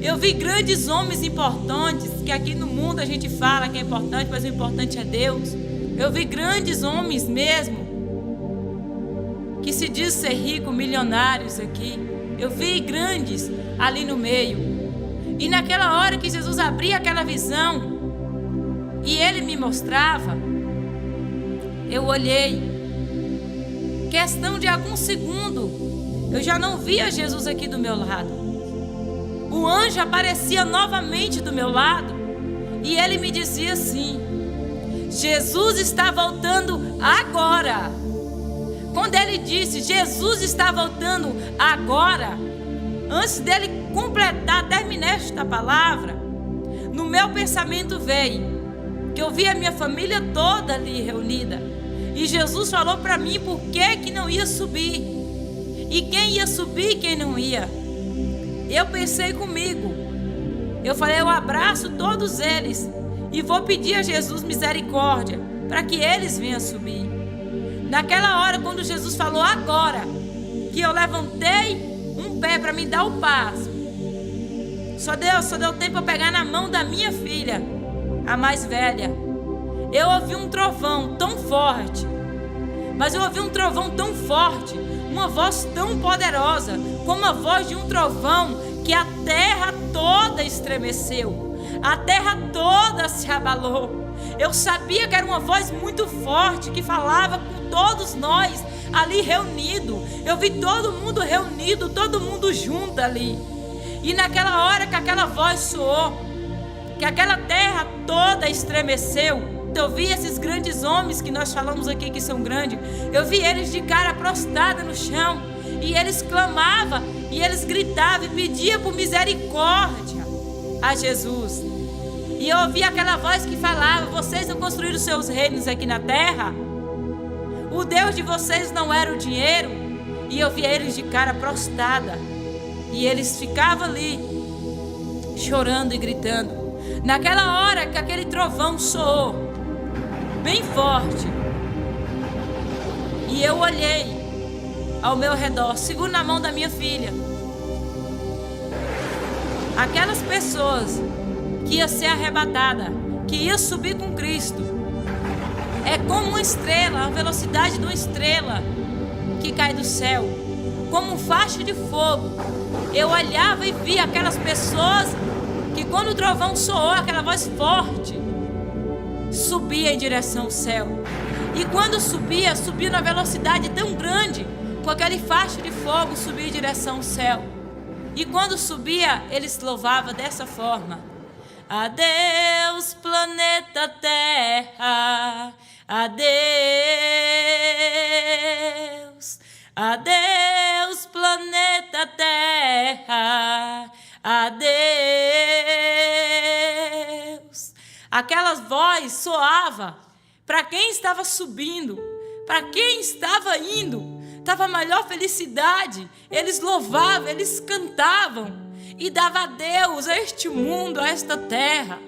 Eu vi grandes homens importantes, que aqui no mundo a gente fala que é importante, mas o importante é Deus. Eu vi grandes homens mesmo, que se diz ser rico, milionários aqui. Eu vi grandes ali no meio. E naquela hora que Jesus abria aquela visão, e Ele me mostrava, eu olhei. Questão de algum segundo, eu já não via Jesus aqui do meu lado. O anjo aparecia novamente do meu lado, e ele me dizia assim: Jesus está voltando agora. Quando ele disse Jesus está voltando agora, antes dele terminar esta palavra, no meu pensamento veio que eu vi a minha família toda ali reunida, e Jesus falou para mim por que não ia subir, e quem ia subir e quem não ia. Eu pensei comigo, eu falei, eu abraço todos eles e vou pedir a Jesus misericórdia para que eles venham subir. Naquela hora, quando Jesus falou agora, que eu levantei um pé para me dar o passo, só deu tempo para pegar na mão da minha filha, a mais velha. Eu ouvi um trovão tão forte, mas eu ouvi um trovão tão forte, uma voz tão poderosa, como a voz de um trovão, que a terra toda estremeceu, a terra toda se abalou. Eu sabia que era uma voz muito forte, que falava com todos nós ali reunidos. Eu vi todo mundo reunido, todo mundo junto ali. E naquela hora que aquela voz soou, que aquela terra toda estremeceu, eu vi esses grandes homens que nós falamos aqui que são grandes. Eu vi eles de cara prostrada no chão, e eles clamavam, e eles gritavam e pediam por misericórdia a Jesus. E eu ouvi aquela voz que falava: vocês não construíram seus reinos aqui na terra? O Deus de vocês não era o dinheiro? E eu vi eles de cara prostrada, e eles ficavam ali chorando e gritando. Naquela hora que aquele trovão soou bem forte, e eu olhei ao meu redor, seguro na mão da minha filha, aquelas pessoas que ia ser arrebatada, que ia subir com Cristo, é como uma estrela, a velocidade de uma estrela que cai do céu, como um facho de fogo. Eu olhava e via aquelas pessoas que, quando o trovão soou, aquela voz forte, subia em direção ao céu. E quando subia na velocidade tão grande, com aquele facho de fogo, subia em direção ao céu. E quando subia, eles louvavam dessa forma: adeus, planeta Terra, adeus, adeus, planeta Terra, adeus. Aquelas vozes soavam para quem estava subindo, para quem estava indo, estava a maior felicidade. Eles louvavam, eles cantavam e davam a Deus, a este mundo, a esta terra.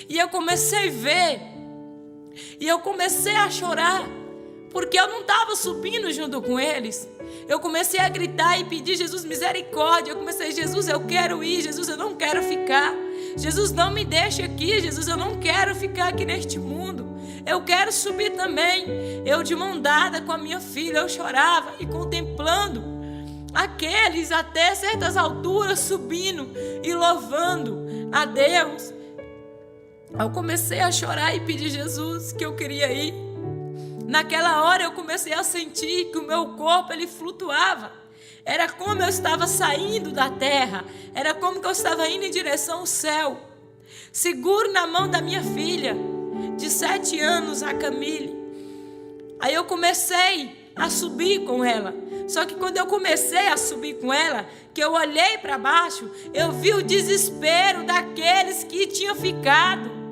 E eu comecei a ver, e eu comecei a chorar, porque eu não estava subindo junto com eles. Eu comecei a gritar e pedir: Jesus, misericórdia. Eu comecei: Jesus, eu quero ir. Jesus, eu não quero ficar. Jesus, não me deixe aqui. Jesus, eu não quero ficar aqui neste mundo. Eu quero subir também. Eu de mão dada com a minha filha, eu chorava e contemplando aqueles até certas alturas subindo e louvando a Deus. Eu comecei a chorar e pedir: Jesus, que eu queria ir. Naquela hora eu comecei a sentir que o meu corpo ele flutuava. Era como eu estava saindo da terra. Era como que eu estava indo em direção ao céu. Seguro na mão da minha filha de 7 anos, a Camille. Aí eu comecei a subir com ela. Só que quando eu comecei a subir com ela, que eu olhei para baixo, eu vi o desespero daqueles que tinham ficado.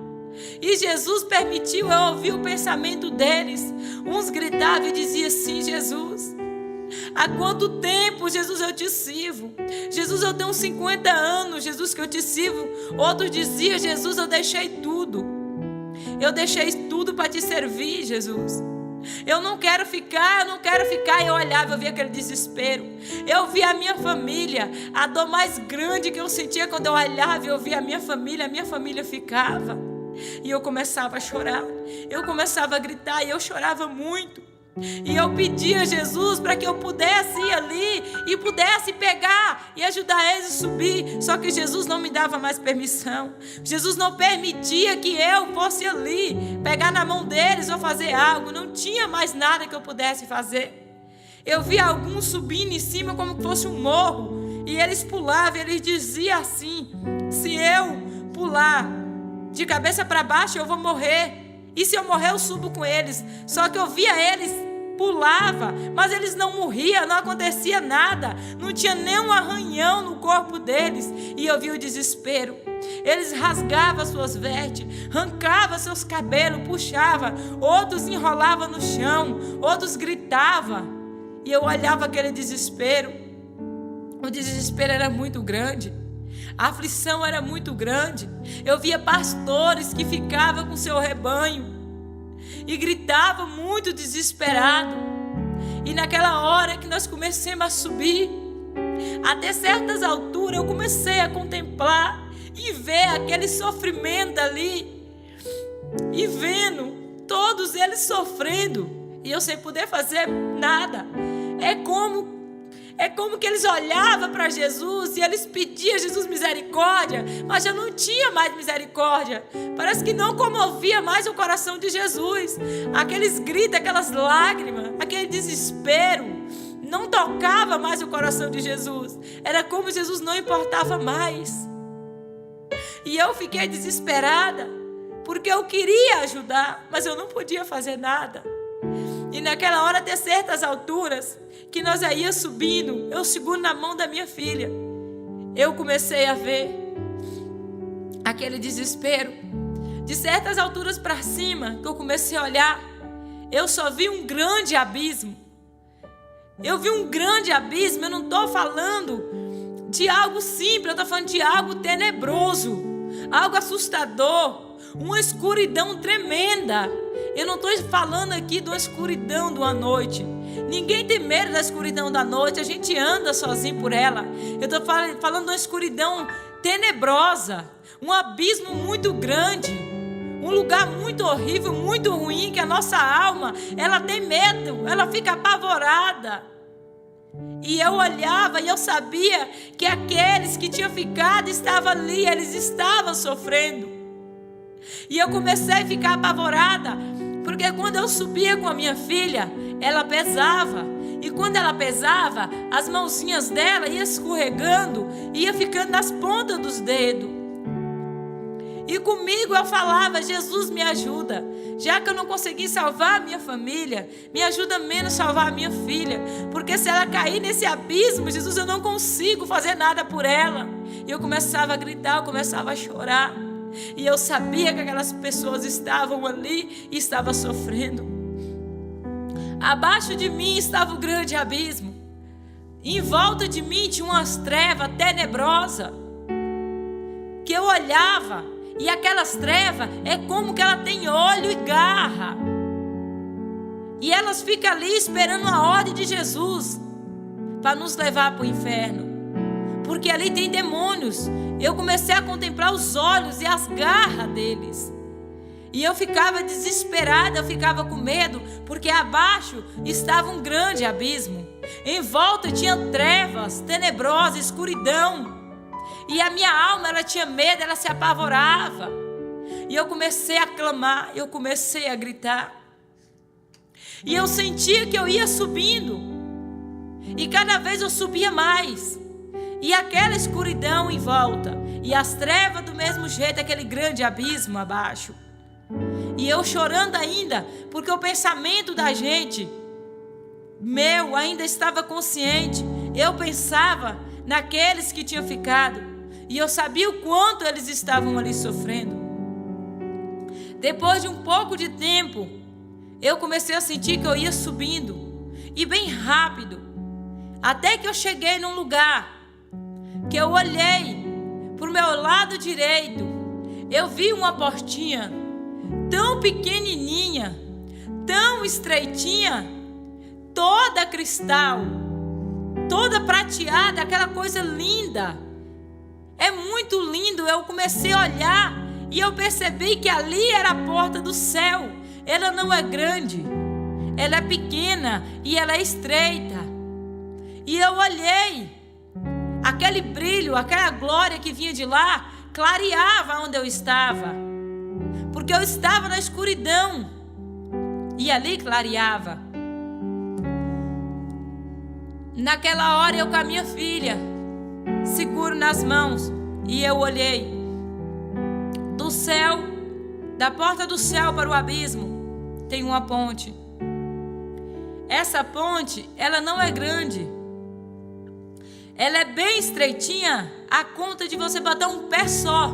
E Jesus permitiu eu ouvir o pensamento deles. Uns gritavam e diziam assim: Jesus, há quanto tempo, Jesus, eu te sirvo? Jesus, eu tenho 50 anos, Jesus, que eu te sirvo. Outros diziam: Jesus, eu deixei tudo. Eu deixei tudo para te servir, Jesus. Eu não quero ficar, eu não quero ficar. Eu olhava, eu via aquele desespero. Eu via a minha família. A dor mais grande que eu sentia quando eu olhava, eu via a minha família ficava. E eu começava a chorar, eu começava a gritar, e eu chorava muito. E eu pedia a Jesus para que eu pudesse ir ali e pudesse pegar e ajudar eles a subir. Só que Jesus não me dava mais permissão. Jesus não permitia que eu fosse ali pegar na mão deles ou fazer algo. Não tinha mais nada que eu pudesse fazer. Eu via alguns subindo em cima como se fosse um morro, e eles pulavam, e eles diziam assim: se eu pular de cabeça para baixo, eu vou morrer. E se eu morrer, eu subo com eles. Só que eu via eles, pulava, mas eles não morriam, não acontecia nada. Não tinha nem um arranhão no corpo deles. E eu via o desespero. Eles rasgavam suas vestes, arrancavam seus cabelos, puxavam. Outros enrolavam no chão, outros gritavam. E eu olhava aquele desespero. O desespero era muito grande. A aflição era muito grande. Eu via pastores que ficavam com seu rebanho e gritavam muito desesperado. E naquela hora que nós começamos a subir, até certas alturas eu comecei a contemplar e ver aquele sofrimento ali, e vendo todos eles sofrendo, e eu sem poder fazer nada. É como que eles olhavam para Jesus e eles pediam a Jesus misericórdia, mas já não tinha mais misericórdia. Parece que não comovia mais o coração de Jesus. Aqueles gritos, aquelas lágrimas, aquele desespero, não tocava mais o coração de Jesus. Era como Jesus não importava mais. E eu fiquei desesperada, porque eu queria ajudar, mas eu não podia fazer nada. E naquela hora, até certas alturas, que nós ia subindo, eu seguro na mão da minha filha, eu comecei a ver aquele desespero. De certas alturas para cima, que eu comecei a olhar, eu só vi um grande abismo. Eu vi um grande abismo. Eu não estou falando de algo simples, eu estou falando de algo tenebroso, algo assustador, uma escuridão tremenda. Eu não estou falando aqui de uma escuridão de uma noite. Ninguém tem medo da escuridão da noite. A gente anda sozinho por ela. Eu estou falando de uma escuridão tenebrosa, um abismo muito grande, um lugar muito horrível, muito ruim, que a nossa alma, ela tem medo, ela fica apavorada. E eu olhava e eu sabia que aqueles que tinham ficado estavam ali, eles estavam sofrendo. E eu comecei a ficar apavorada, porque quando eu subia com a minha filha, ela pesava. E quando ela pesava, as mãozinhas dela iam escorregando, ia ficando nas pontas dos dedos. E comigo eu falava: Jesus, me ajuda. Já que eu não consegui salvar a minha família, me ajuda menos a salvar a minha filha. Porque se ela cair nesse abismo, Jesus, eu não consigo fazer nada por ela. E eu começava a gritar, eu começava a chorar. E eu sabia que aquelas pessoas estavam ali e estavam sofrendo. Abaixo de mim estava o grande abismo. Em volta de mim tinha umas trevas tenebrosas. Que eu olhava, e aquelas trevas é como que ela tem olho e garra. E elas ficam ali esperando a ordem de Jesus para nos levar para o inferno. Porque ali tem demônios. Eu comecei a contemplar os olhos e as garras deles. E eu ficava desesperada, eu ficava com medo, porque abaixo estava um grande abismo. Em volta tinha trevas, tenebrosas, escuridão. E a minha alma, ela tinha medo, ela se apavorava. E eu comecei a clamar, eu comecei a gritar. E eu sentia que eu ia subindo. E cada vez eu subia mais. E aquela escuridão em volta. E as trevas do mesmo jeito, aquele grande abismo abaixo. E eu chorando ainda, porque o pensamento da gente, meu, ainda estava consciente. Eu pensava naqueles que tinham ficado. E eu sabia o quanto eles estavam ali sofrendo. Depois de um pouco de tempo, eu comecei a sentir que eu ia subindo. E bem rápido. Até que eu cheguei num lugar que eu olhei para o meu lado direito. Eu vi uma portinha tão pequenininha, tão estreitinha, toda cristal, toda prateada, aquela coisa linda. É muito lindo. Eu comecei a olhar e eu percebi que ali era a porta do céu. Ela não é grande, ela é pequena e ela é estreita. E eu olhei, aquele brilho, aquela glória que vinha de lá, clareava onde eu estava. Porque eu estava na escuridão e ali clareava. Naquela hora eu com a minha filha, seguro nas mãos, e eu olhei do céu, da porta do céu para o abismo, tem uma ponte. Essa ponte, ela não é grande. Ela é bem estreitinha, a conta de você botar um pé só.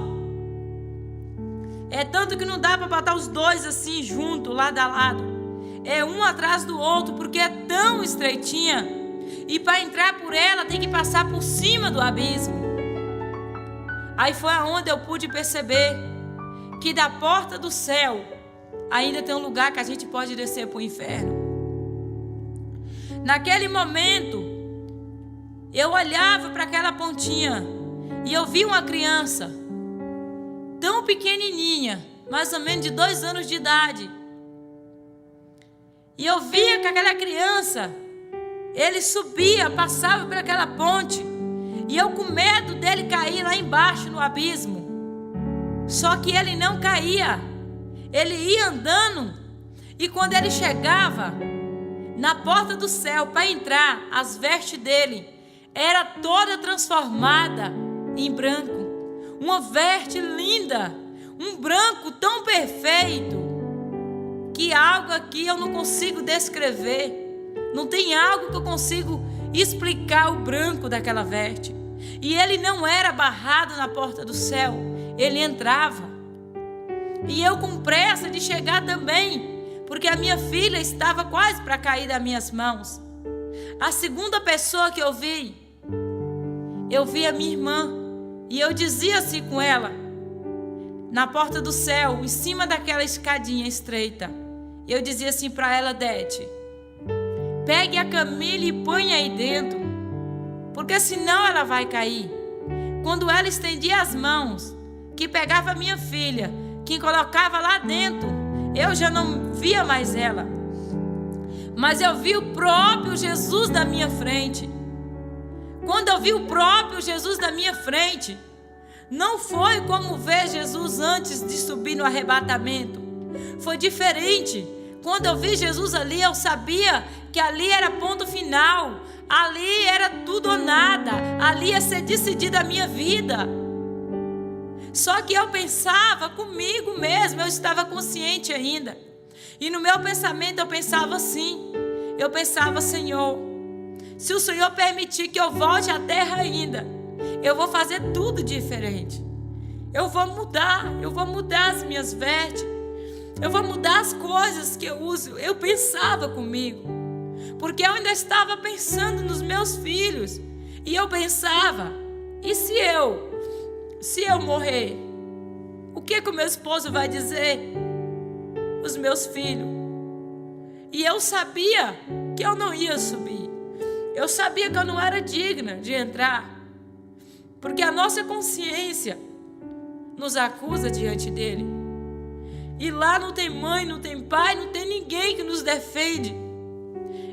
É tanto que não dá para botar os dois assim junto, lado a lado. É um atrás do outro, porque é tão estreitinha. E para entrar por ela tem que passar por cima do abismo. Aí foi aonde eu pude perceber que da porta do céu ainda tem um lugar que a gente pode descer para o inferno. Naquele momento, eu olhava para aquela pontinha e eu vi uma criança tão pequenininha, mais ou menos de 2 anos de idade. E eu via que aquela criança, ele subia, passava por aquela ponte, e eu com medo dele cair lá embaixo no abismo. Só que ele não caía, ele ia andando, e quando ele chegava na porta do céu para entrar, as vestes dele era toda transformada em branco. Uma veste linda, um branco tão perfeito, que algo aqui eu não consigo descrever. Não tem algo que eu consigo explicar o branco daquela veste. E ele não era barrado na porta do céu, ele entrava. E eu com pressa de chegar também, porque a minha filha estava quase para cair das minhas mãos. A segunda pessoa que eu vi a minha irmã. E eu dizia assim com ela, na porta do céu, em cima daquela escadinha estreita. Eu dizia assim para ela: Dete, pegue a Camille e põe aí dentro, porque senão ela vai cair. Quando ela estendia as mãos, que pegava a minha filha, que colocava lá dentro, eu já não via mais ela. Mas eu vi o próprio Jesus na minha frente. Quando eu vi o próprio Jesus na minha frente, não foi como ver Jesus antes de subir no arrebatamento. Foi diferente. Quando eu vi Jesus ali, eu sabia que ali era ponto final. Ali era tudo ou nada. Ali ia ser decidida a minha vida. Só que eu pensava comigo mesmo, eu estava consciente ainda. E no meu pensamento eu pensava assim. Eu pensava: Senhor, se o Senhor permitir que eu volte à terra ainda, eu vou fazer tudo diferente. eu vou mudar as minhas vestes, eu vou mudar as coisas que eu uso. Eu pensava comigo, porque eu ainda estava pensando nos meus filhos. E eu pensava, e se eu morrer? O que o meu esposo vai dizer? Os meus filhos. E eu sabia que eu não ia subir. Eu sabia que eu não era digna de entrar. Porque a nossa consciência nos acusa diante dele. E lá não tem mãe, não tem pai, não tem ninguém que nos defende.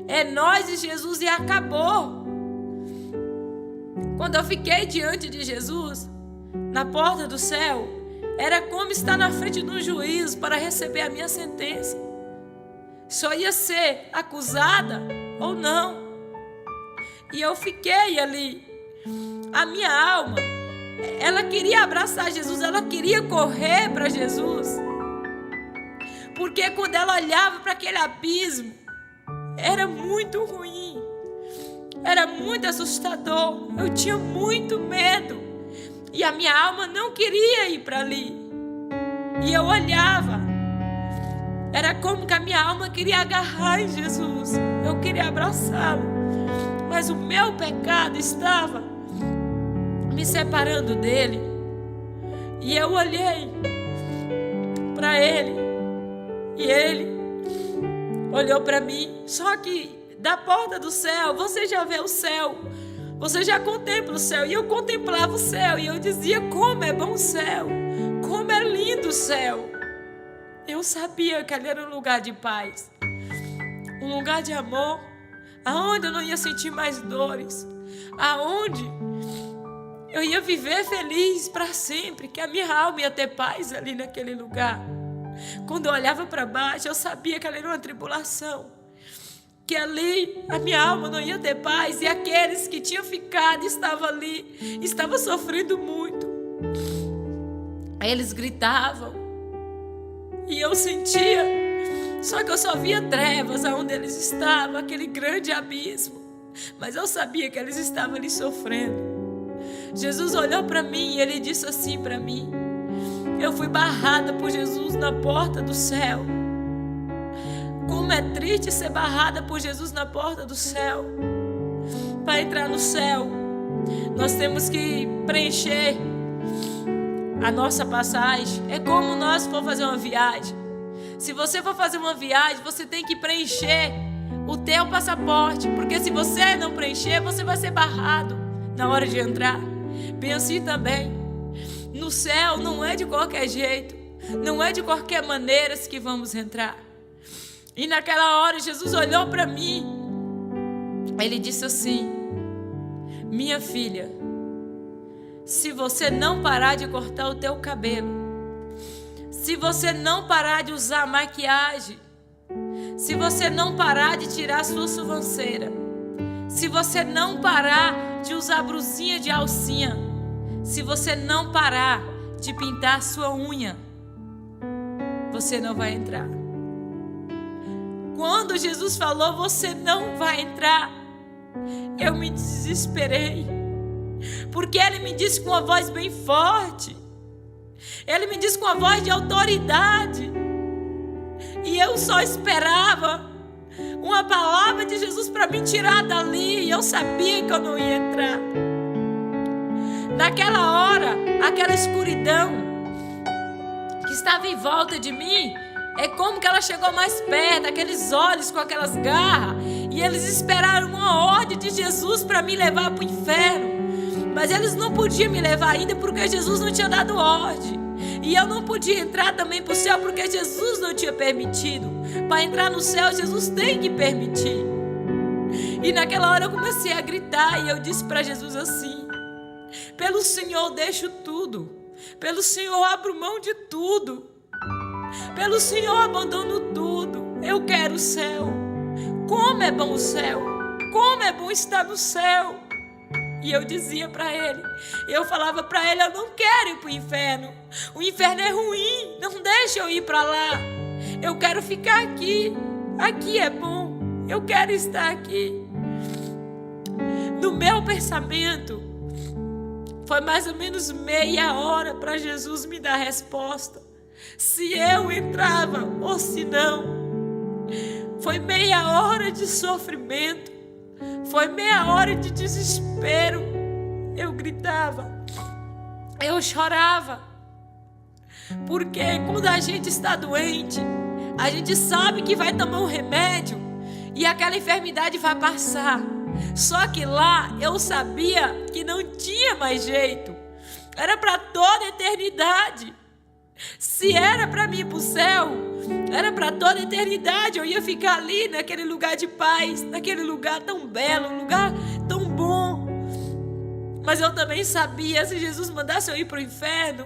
É nós e Jesus e acabou. Quando eu fiquei diante de Jesus, na porta do céu, era como estar na frente de um juiz para receber a minha sentença. Só ia ser acusada ou não. E eu fiquei ali. A minha alma, ela queria abraçar Jesus, ela queria correr para Jesus. Porque quando ela olhava para aquele abismo, era muito ruim. Era muito assustador. Eu tinha muito medo. E a minha alma não queria ir para ali. E eu olhava. Era como que a minha alma queria agarrar em Jesus. Eu queria abraçá-lo. Mas o meu pecado estava me separando dele. E eu olhei para ele. E ele olhou para mim. Só que da porta do céu, você já vê o céu. Você já contempla o céu. E eu contemplava o céu. E eu dizia, como é bom o céu. Como é lindo o céu. Eu sabia que ali era um lugar de paz. Um lugar de amor. Aonde eu não ia sentir mais dores. Aonde eu ia viver feliz para sempre. Que a minha alma ia ter paz ali naquele lugar. Quando eu olhava para baixo, eu sabia que ali era uma tribulação. Que ali a minha alma não ia ter paz. E aqueles que tinham ficado, estavam ali, estavam sofrendo muito. Aí eles gritavam. E eu sentia. Só que eu só via trevas aonde eles estavam. Aquele grande abismo. Mas eu sabia que eles estavam ali sofrendo. Jesus olhou para mim e ele disse assim para mim. Eu fui barrada por Jesus na porta do céu. Como é triste ser barrada por Jesus na porta do céu. Para entrar no céu, nós temos que preencher a nossa passagem. É como nós for fazer uma viagem. Se você for fazer uma viagem, você tem que preencher o teu passaporte. Porque se você não preencher, você vai ser barrado na hora de entrar. Bem assim também. No céu não é de qualquer jeito. Não é de qualquer maneira que vamos entrar. E naquela hora Jesus olhou para mim. Ele disse assim: minha filha, se você não parar de cortar o teu cabelo, se você não parar de usar maquiagem, se você não parar de tirar a sua sobrancelha, se você não parar de usar brusinha de alcinha, se você não parar de pintar a sua unha, você não vai entrar. Quando Jesus falou, você não vai entrar, eu me desesperei. Porque ele me disse com uma voz bem forte. Ele me disse com uma voz de autoridade. E eu só esperava uma palavra de Jesus para me tirar dali. E eu sabia que eu não ia entrar. Naquela hora, aquela escuridão que estava em volta de mim, é como que ela chegou mais perto, aqueles olhos com aquelas garras. E eles esperaram uma ordem de Jesus para me levar para o inferno. Mas eles não podiam me levar ainda porque Jesus não tinha dado ordem. E eu não podia entrar também para o céu porque Jesus não tinha permitido. Para entrar no céu, Jesus tem que permitir. E naquela hora eu comecei a gritar e eu disse para Jesus assim: pelo Senhor deixo tudo. Pelo Senhor abro mão de tudo. Pelo Senhor abandono tudo. Eu quero o céu. Como é bom o céu. Como é bom estar no céu. E eu dizia para ele, eu falava para ele, eu não quero ir para o inferno. O inferno é ruim, não deixa eu ir para lá. Eu quero ficar aqui. Aqui é bom. Eu quero estar aqui. No meu pensamento, Foi mais ou menos meia hora para Jesus me dar a resposta, se eu entrava ou se não. Foi meia hora de sofrimento, foi meia hora de desespero. Eu gritava, eu chorava, porque quando a gente está doente, a gente sabe que vai tomar um remédio e aquela enfermidade vai passar. Só que lá eu sabia que não tinha mais jeito, era para toda a eternidade. Se era para mim ir para o céu, era para toda a eternidade. Eu ia ficar ali naquele lugar de paz, naquele lugar tão belo, um lugar tão bom. Mas eu também sabia, se Jesus mandasse eu ir para o inferno,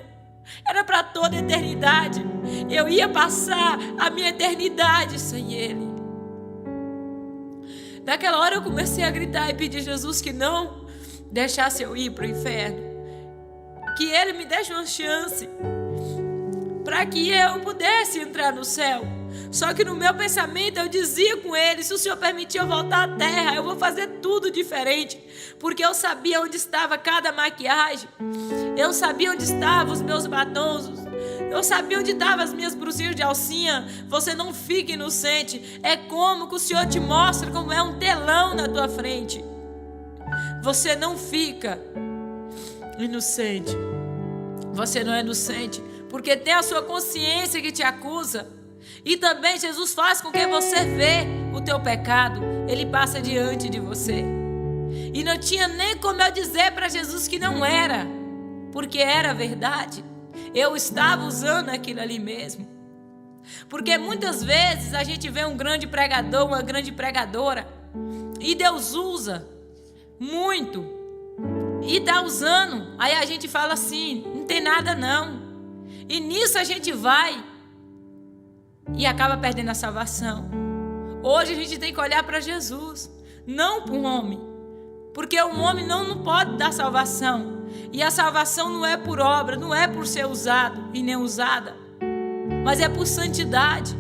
era para toda a eternidade. Eu ia passar a minha eternidade sem Ele. Naquela hora eu comecei a gritar e pedir a Jesus que não deixasse eu ir para o inferno, que Ele me desse uma chance para que eu pudesse entrar no céu. Só que no meu pensamento eu dizia com Ele, se o Senhor permitir eu voltar à terra, eu vou fazer tudo diferente, porque eu sabia onde estava cada maquiagem, eu sabia onde estavam os meus batons, eu sabia onde estavam as minhas brusinhas de alcinha. Você não fica inocente. É como que o Senhor te mostra como é um telão na tua frente. Você não fica inocente. Você não é inocente, porque tem a sua consciência que te acusa. E também Jesus faz com que você vê o teu pecado. Ele passa diante de você. E não tinha nem como eu dizer para Jesus que não era, porque era verdade. Eu estava usando aquilo ali mesmo. Porque muitas vezes a gente vê um grande pregador, uma grande pregadora, e Deus usa muito, e está usando. Aí a gente fala assim, não tem nada não. E nisso a gente vai e acaba perdendo a salvação. Hoje a gente tem que olhar para Jesus, não para um homem, porque um homem não pode dar salvação. E a salvação não é por obra, não é por ser usado e nem usada, mas é por santidade.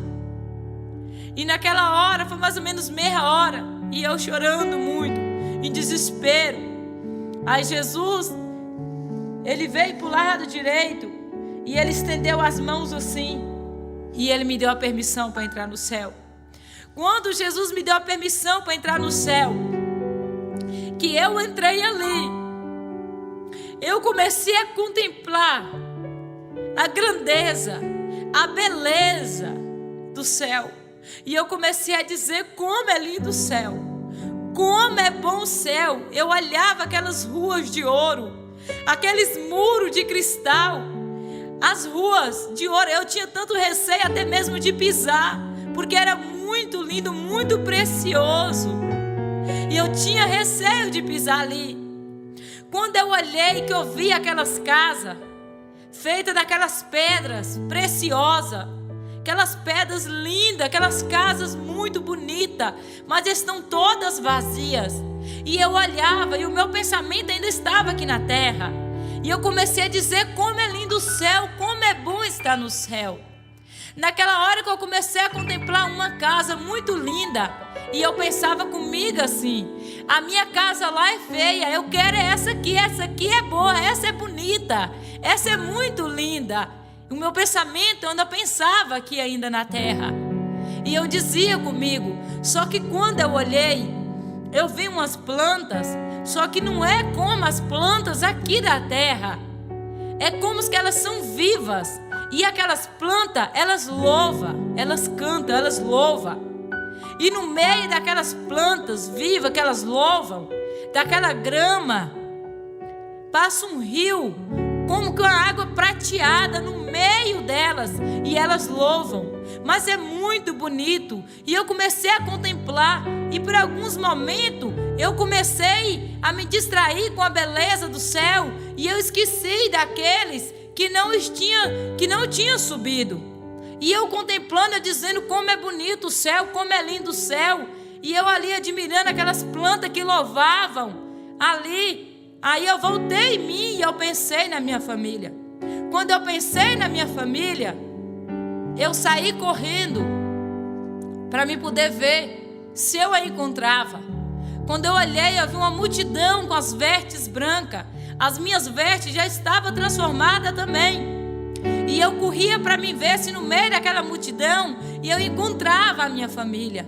E naquela hora, foi mais ou menos meia hora, e eu chorando muito, em desespero. Aí Jesus, Ele veio para o lado direito, e Ele estendeu as mãos assim, e Ele me deu a permissão para entrar no céu. Quando Jesus me deu a permissão para entrar no céu, que eu entrei ali, eu comecei a contemplar a grandeza, a beleza do céu. E eu comecei a dizer como é lindo o céu, como é bom o céu. Eu olhava aquelas ruas de ouro, aqueles muros de cristal, as ruas de ouro. Eu tinha tanto receio até mesmo de pisar, porque era muito lindo, muito precioso. E eu tinha receio de pisar ali. Quando eu olhei, que eu vi aquelas casas feitas daquelas pedras preciosas, aquelas pedras lindas, aquelas casas muito bonitas, mas estão todas vazias. E eu olhava e o meu pensamento ainda estava aqui na terra. E eu comecei a dizer como é lindo o céu, como é bom estar no céu. Naquela hora que eu comecei a contemplar uma casa muito linda, e eu pensava comigo assim, a minha casa lá é feia, eu quero essa aqui é boa, essa é bonita, essa é muito linda. O meu pensamento, eu ainda pensava aqui ainda na terra. E eu dizia comigo, só que quando eu olhei, eu vi umas plantas, só que não é como as plantas aqui da terra. É como que elas são vivas. E aquelas plantas, elas louvam, elas cantam, elas louvam. E no meio daquelas plantas vivas que elas louvam, daquela grama, passa um rio, como que uma água prateada no meio delas, e elas louvam. Mas é muito bonito. E eu comecei a contemplar, e por alguns momentos eu comecei a me distrair com a beleza do céu, e eu esqueci daqueles que não tinha subido. E eu contemplando, eu dizendo como é bonito o céu, como é lindo o céu. E eu ali admirando aquelas plantas que louvavam ali. Aí eu voltei em mim e eu pensei na minha família. Quando eu pensei na minha família, eu saí correndo para me poder ver se eu a encontrava. Quando eu olhei, eu vi uma multidão com as vestes brancas, As minhas vestes já estavam transformadas também. E eu corria para me ver se no meio daquela multidão e eu encontrava a minha família.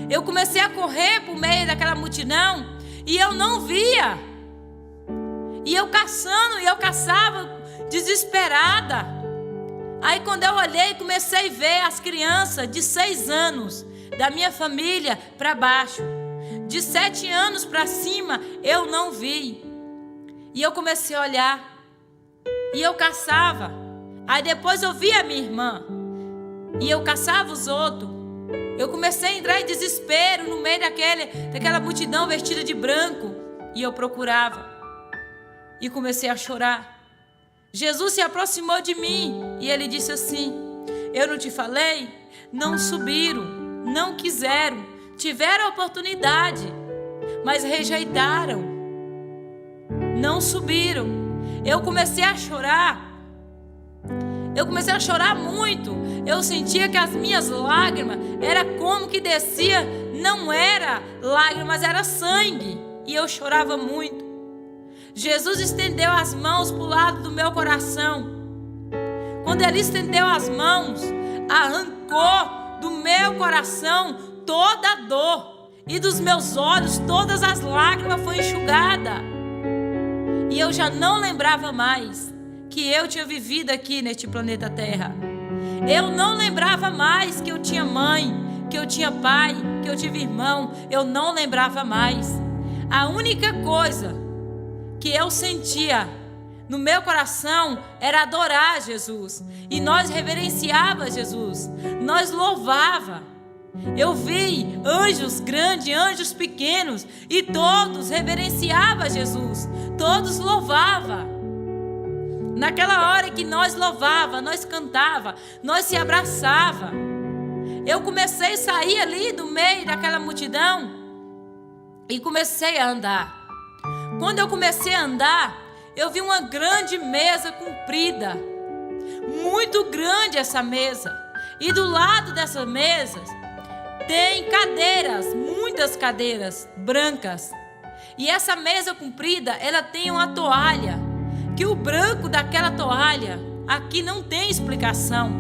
Eu comecei a correr por meio daquela multidão e eu não via. E eu caçava desesperada. Aí quando eu olhei, comecei a ver as crianças de 6 anos da minha família para baixo. De 7 anos para cima, eu não vi. E eu comecei a olhar. E eu caçava. Aí depois eu vi a minha irmã. E eu caçava os outros. Eu comecei a entrar em desespero no meio daquela multidão vestida de branco. E eu procurava. E comecei a chorar. Jesus se aproximou de mim. E ele disse assim: eu não te falei? Não subiram, não quiseram. Tiveram a oportunidade, mas rejeitaram. Não subiram. Eu comecei a chorar. Eu comecei a chorar muito. Eu sentia que as minhas lágrimas era como que descia. Não era lágrimas, era sangue. E eu chorava muito. Jesus estendeu as mãos para o lado do meu coração. Quando ele estendeu as mãos, arrancou do meu coração toda a dor. E dos meus olhos todas as lágrimas foram enxugadas. E eu já não lembrava mais que eu tinha vivido aqui neste planeta Terra. Eu não lembrava mais que eu tinha mãe, que eu tinha pai, que eu tive irmão. Eu não lembrava mais. A única coisa que eu sentia no meu coração era adorar Jesus. E nós reverenciava Jesus. Nós louvava. Eu vi anjos grandes, anjos pequenos, e todos reverenciavam Jesus. Todos louvavam. Naquela hora que nós louvava, nós cantava, nós se abraçava. Eu comecei a sair ali do meio daquela multidão e comecei a andar. Quando eu comecei a andar, eu vi uma grande mesa comprida, muito grande essa mesa. E do lado dessa mesa tem cadeiras, muitas cadeiras brancas. E essa mesa comprida, ela tem uma toalha, que o branco daquela toalha, aqui não tem explicação.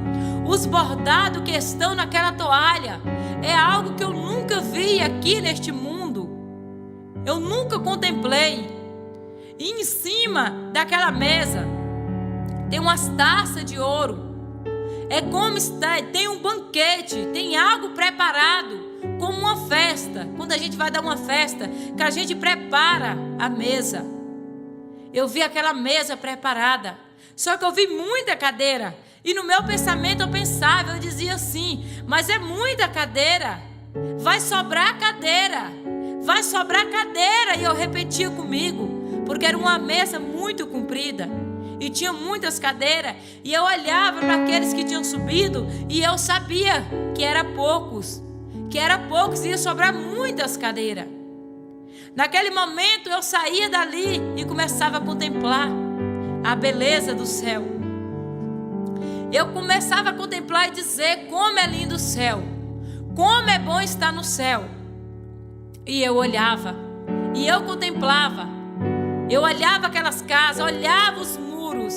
Os bordados que estão naquela toalha é algo que eu nunca vi aqui neste mundo. Eu nunca contemplei. E em cima daquela mesa tem umas taças de ouro. É como está, tem um banquete, tem algo preparado, como uma festa. Quando a gente vai dar uma festa, que a gente prepara a mesa. Eu vi aquela mesa preparada, só que eu vi muita cadeira. E no meu pensamento eu dizia assim: mas é muita cadeira, vai sobrar cadeira, vai sobrar cadeira. E eu repetia comigo, porque era uma mesa muito comprida e tinha muitas cadeiras. E eu olhava para aqueles que tinham subido e eu sabia que era poucos, ia sobrar muitas cadeiras. Naquele momento eu saía dali e começava a contemplar a beleza do céu. Eu começava a contemplar e dizer: como é lindo o céu, como é bom estar no céu. E eu olhava, e eu contemplava. Eu olhava aquelas casas, olhava os muros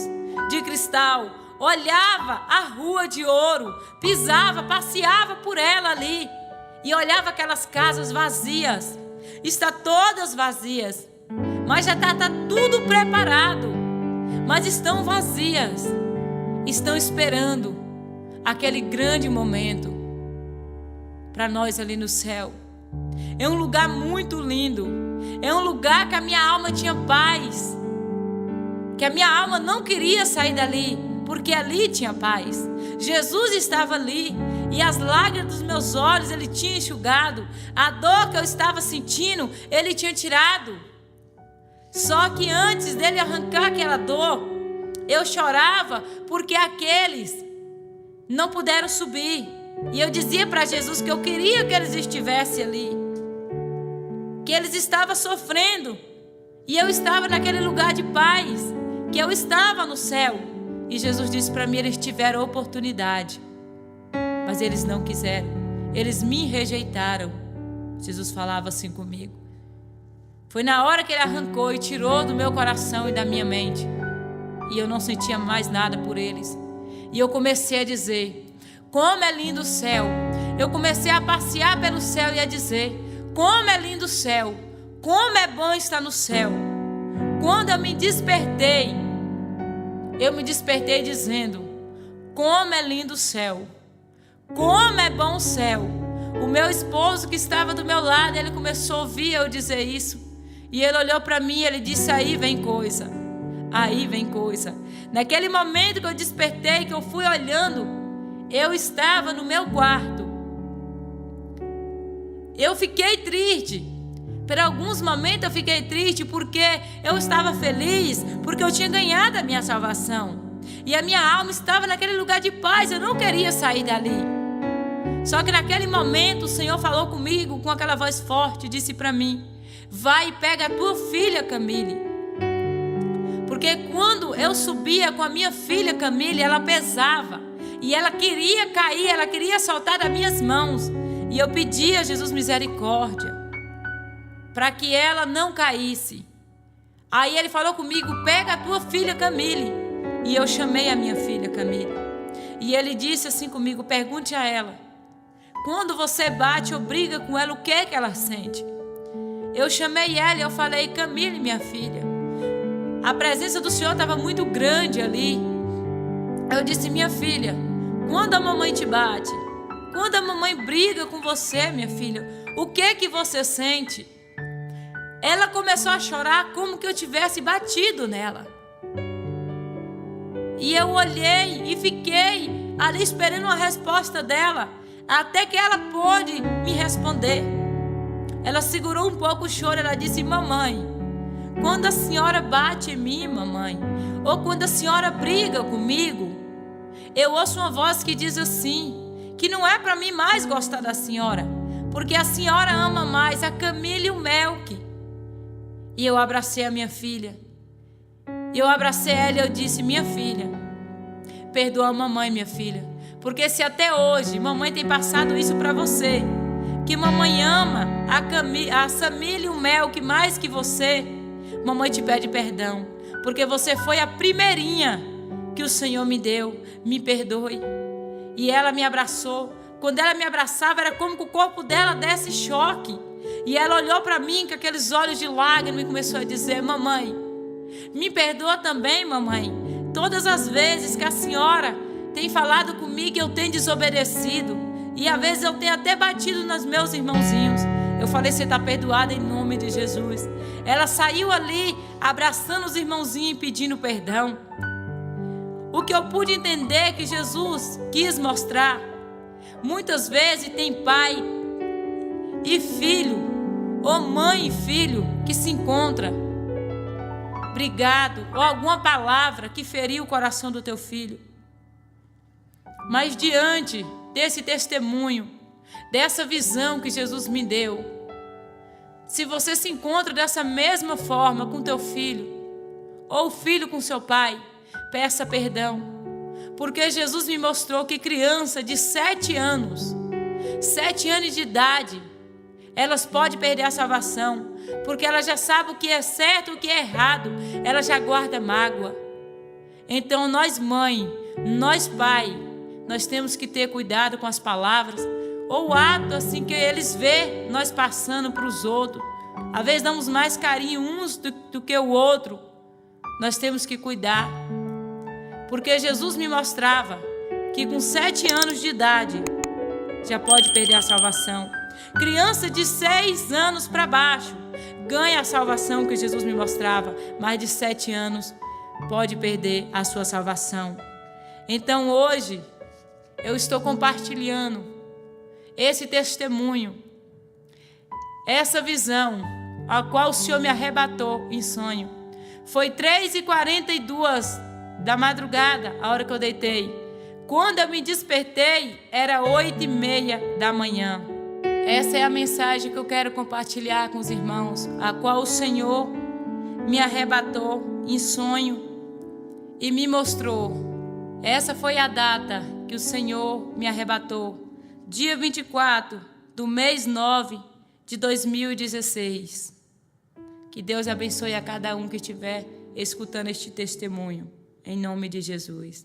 de cristal, olhava a rua de ouro, pisava, passeava por ela ali. E olhava aquelas casas vazias. Está todas vazias, mas já está tudo preparado, mas estão vazias, estão esperando aquele grande momento para nós ali no céu. É um lugar muito lindo, é um lugar que a minha alma tinha paz, que a minha alma não queria sair dali, porque ali tinha paz. Jesus estava ali. E as lágrimas dos meus olhos ele tinha enxugado. A dor que eu estava sentindo, ele tinha tirado. Só que antes dele arrancar aquela dor, eu chorava porque aqueles não puderam subir. E eu dizia para Jesus que eu queria que eles estivessem ali, que eles estavam sofrendo. E eu estava naquele lugar de paz, que eu estava no céu. E Jesus disse para mim: eles tiveram a oportunidade, mas eles não quiseram, eles me rejeitaram. Jesus falava assim comigo: Foi na hora que Ele arrancou e tirou do meu coração e da minha mente. E eu não sentia mais nada por eles. E eu comecei a dizer: como é lindo o céu. Eu comecei a passear pelo céu e a dizer: como é lindo o céu. Como é bom estar no céu. Quando eu me despertei dizendo: como é lindo o céu. Como é bom o céu. O meu esposo que estava do meu lado, ele começou a ouvir eu dizer isso. E ele olhou para mim e ele disse: aí vem coisa. Aí vem coisa. Naquele momento que eu despertei, que eu fui olhando, eu estava no meu quarto. Eu fiquei triste. Por alguns momentos eu fiquei triste porque eu estava feliz, porque eu tinha ganhado a minha salvação. E a minha alma estava naquele lugar de paz, eu não queria sair dali. Só que naquele momento o Senhor falou comigo com aquela voz forte, disse para mim: vai e pega a tua filha Camille. Porque quando eu subia com a minha filha Camille, ela pesava. E ela queria cair, ela queria soltar das minhas mãos. E eu pedi a Jesus misericórdia, para que ela não caísse. Aí Ele falou comigo: pega a tua filha Camille. E eu chamei a minha filha Camille. E Ele disse assim comigo: pergunte a ela, quando você bate ou briga com ela, o que é que ela sente? Eu chamei ela e eu falei: Camille, minha filha, a presença do Senhor estava muito grande ali. Eu disse: minha filha, quando a mamãe te bate, quando a mamãe briga com você, minha filha, o que é que você sente? Ela começou a chorar como que eu tivesse batido nela. E eu olhei e fiquei ali esperando a resposta dela, até que ela pôde me responder. Ela segurou um pouco o choro, ela disse: mamãe, quando a senhora bate em mim, mamãe, ou quando a senhora briga comigo, eu ouço uma voz que diz assim, que não é para mim mais gostar da senhora, porque a senhora ama mais a Camille e o Melk. E eu abracei a minha filha. Eu abracei ela e eu disse: minha filha, perdoa a mamãe, minha filha, porque se até hoje mamãe tem passado isso para você, que mamãe ama a Samília e o Melk mais que você, mamãe te pede perdão, porque você foi a primeirinha que o Senhor me deu, me perdoe. E ela me abraçou. Quando ela me abraçava, era como que o corpo dela desse choque. E ela olhou para mim com aqueles olhos de lágrima e começou a dizer: mamãe, me perdoa também, mamãe, todas as vezes que a senhora tem falado comigo e eu tenho desobedecido, e às vezes eu tenho até batido nos meus irmãozinhos. Eu falei: você está perdoada em nome de Jesus. Ela saiu ali abraçando os irmãozinhos e pedindo perdão. O que eu pude entender que Jesus quis mostrar, muitas vezes tem pai e filho, ou mãe e filho, que se encontram brigado, ou alguma palavra que feriu o coração do teu filho. Mas diante desse testemunho, dessa visão que Jesus me deu, se você se encontra dessa mesma forma com teu filho, ou o filho com seu pai, peça perdão, porque Jesus me mostrou que criança de 7 anos de idade, elas podem perder a salvação, porque ela já sabe o que é certo e o que é errado, ela já guarda mágoa. Então nós mãe, nós pai, nós temos que ter cuidado com as palavras, ou o ato assim que eles vê nós passando para os outros. Às vezes damos mais carinho uns do que o outro. Nós temos que cuidar, porque Jesus me mostrava que com 7 anos de idade já pode perder a salvação. Criança de 6 anos para baixo ganha a salvação que Jesus me mostrava, mas de 7 anos pode perder a sua salvação. Então hoje eu estou compartilhando esse testemunho, essa visão a qual o Senhor me arrebatou em sonho. Foi 3h42 da madrugada, a hora que eu deitei. Quando eu me despertei, era 8h30 da manhã. Essa é a mensagem que eu quero compartilhar com os irmãos, a qual o Senhor me arrebatou em sonho e me mostrou. Essa foi a data que o Senhor me arrebatou, dia 24 do mês 9 de 2016. Que Deus abençoe a cada um que estiver escutando este testemunho. Em nome de Jesus.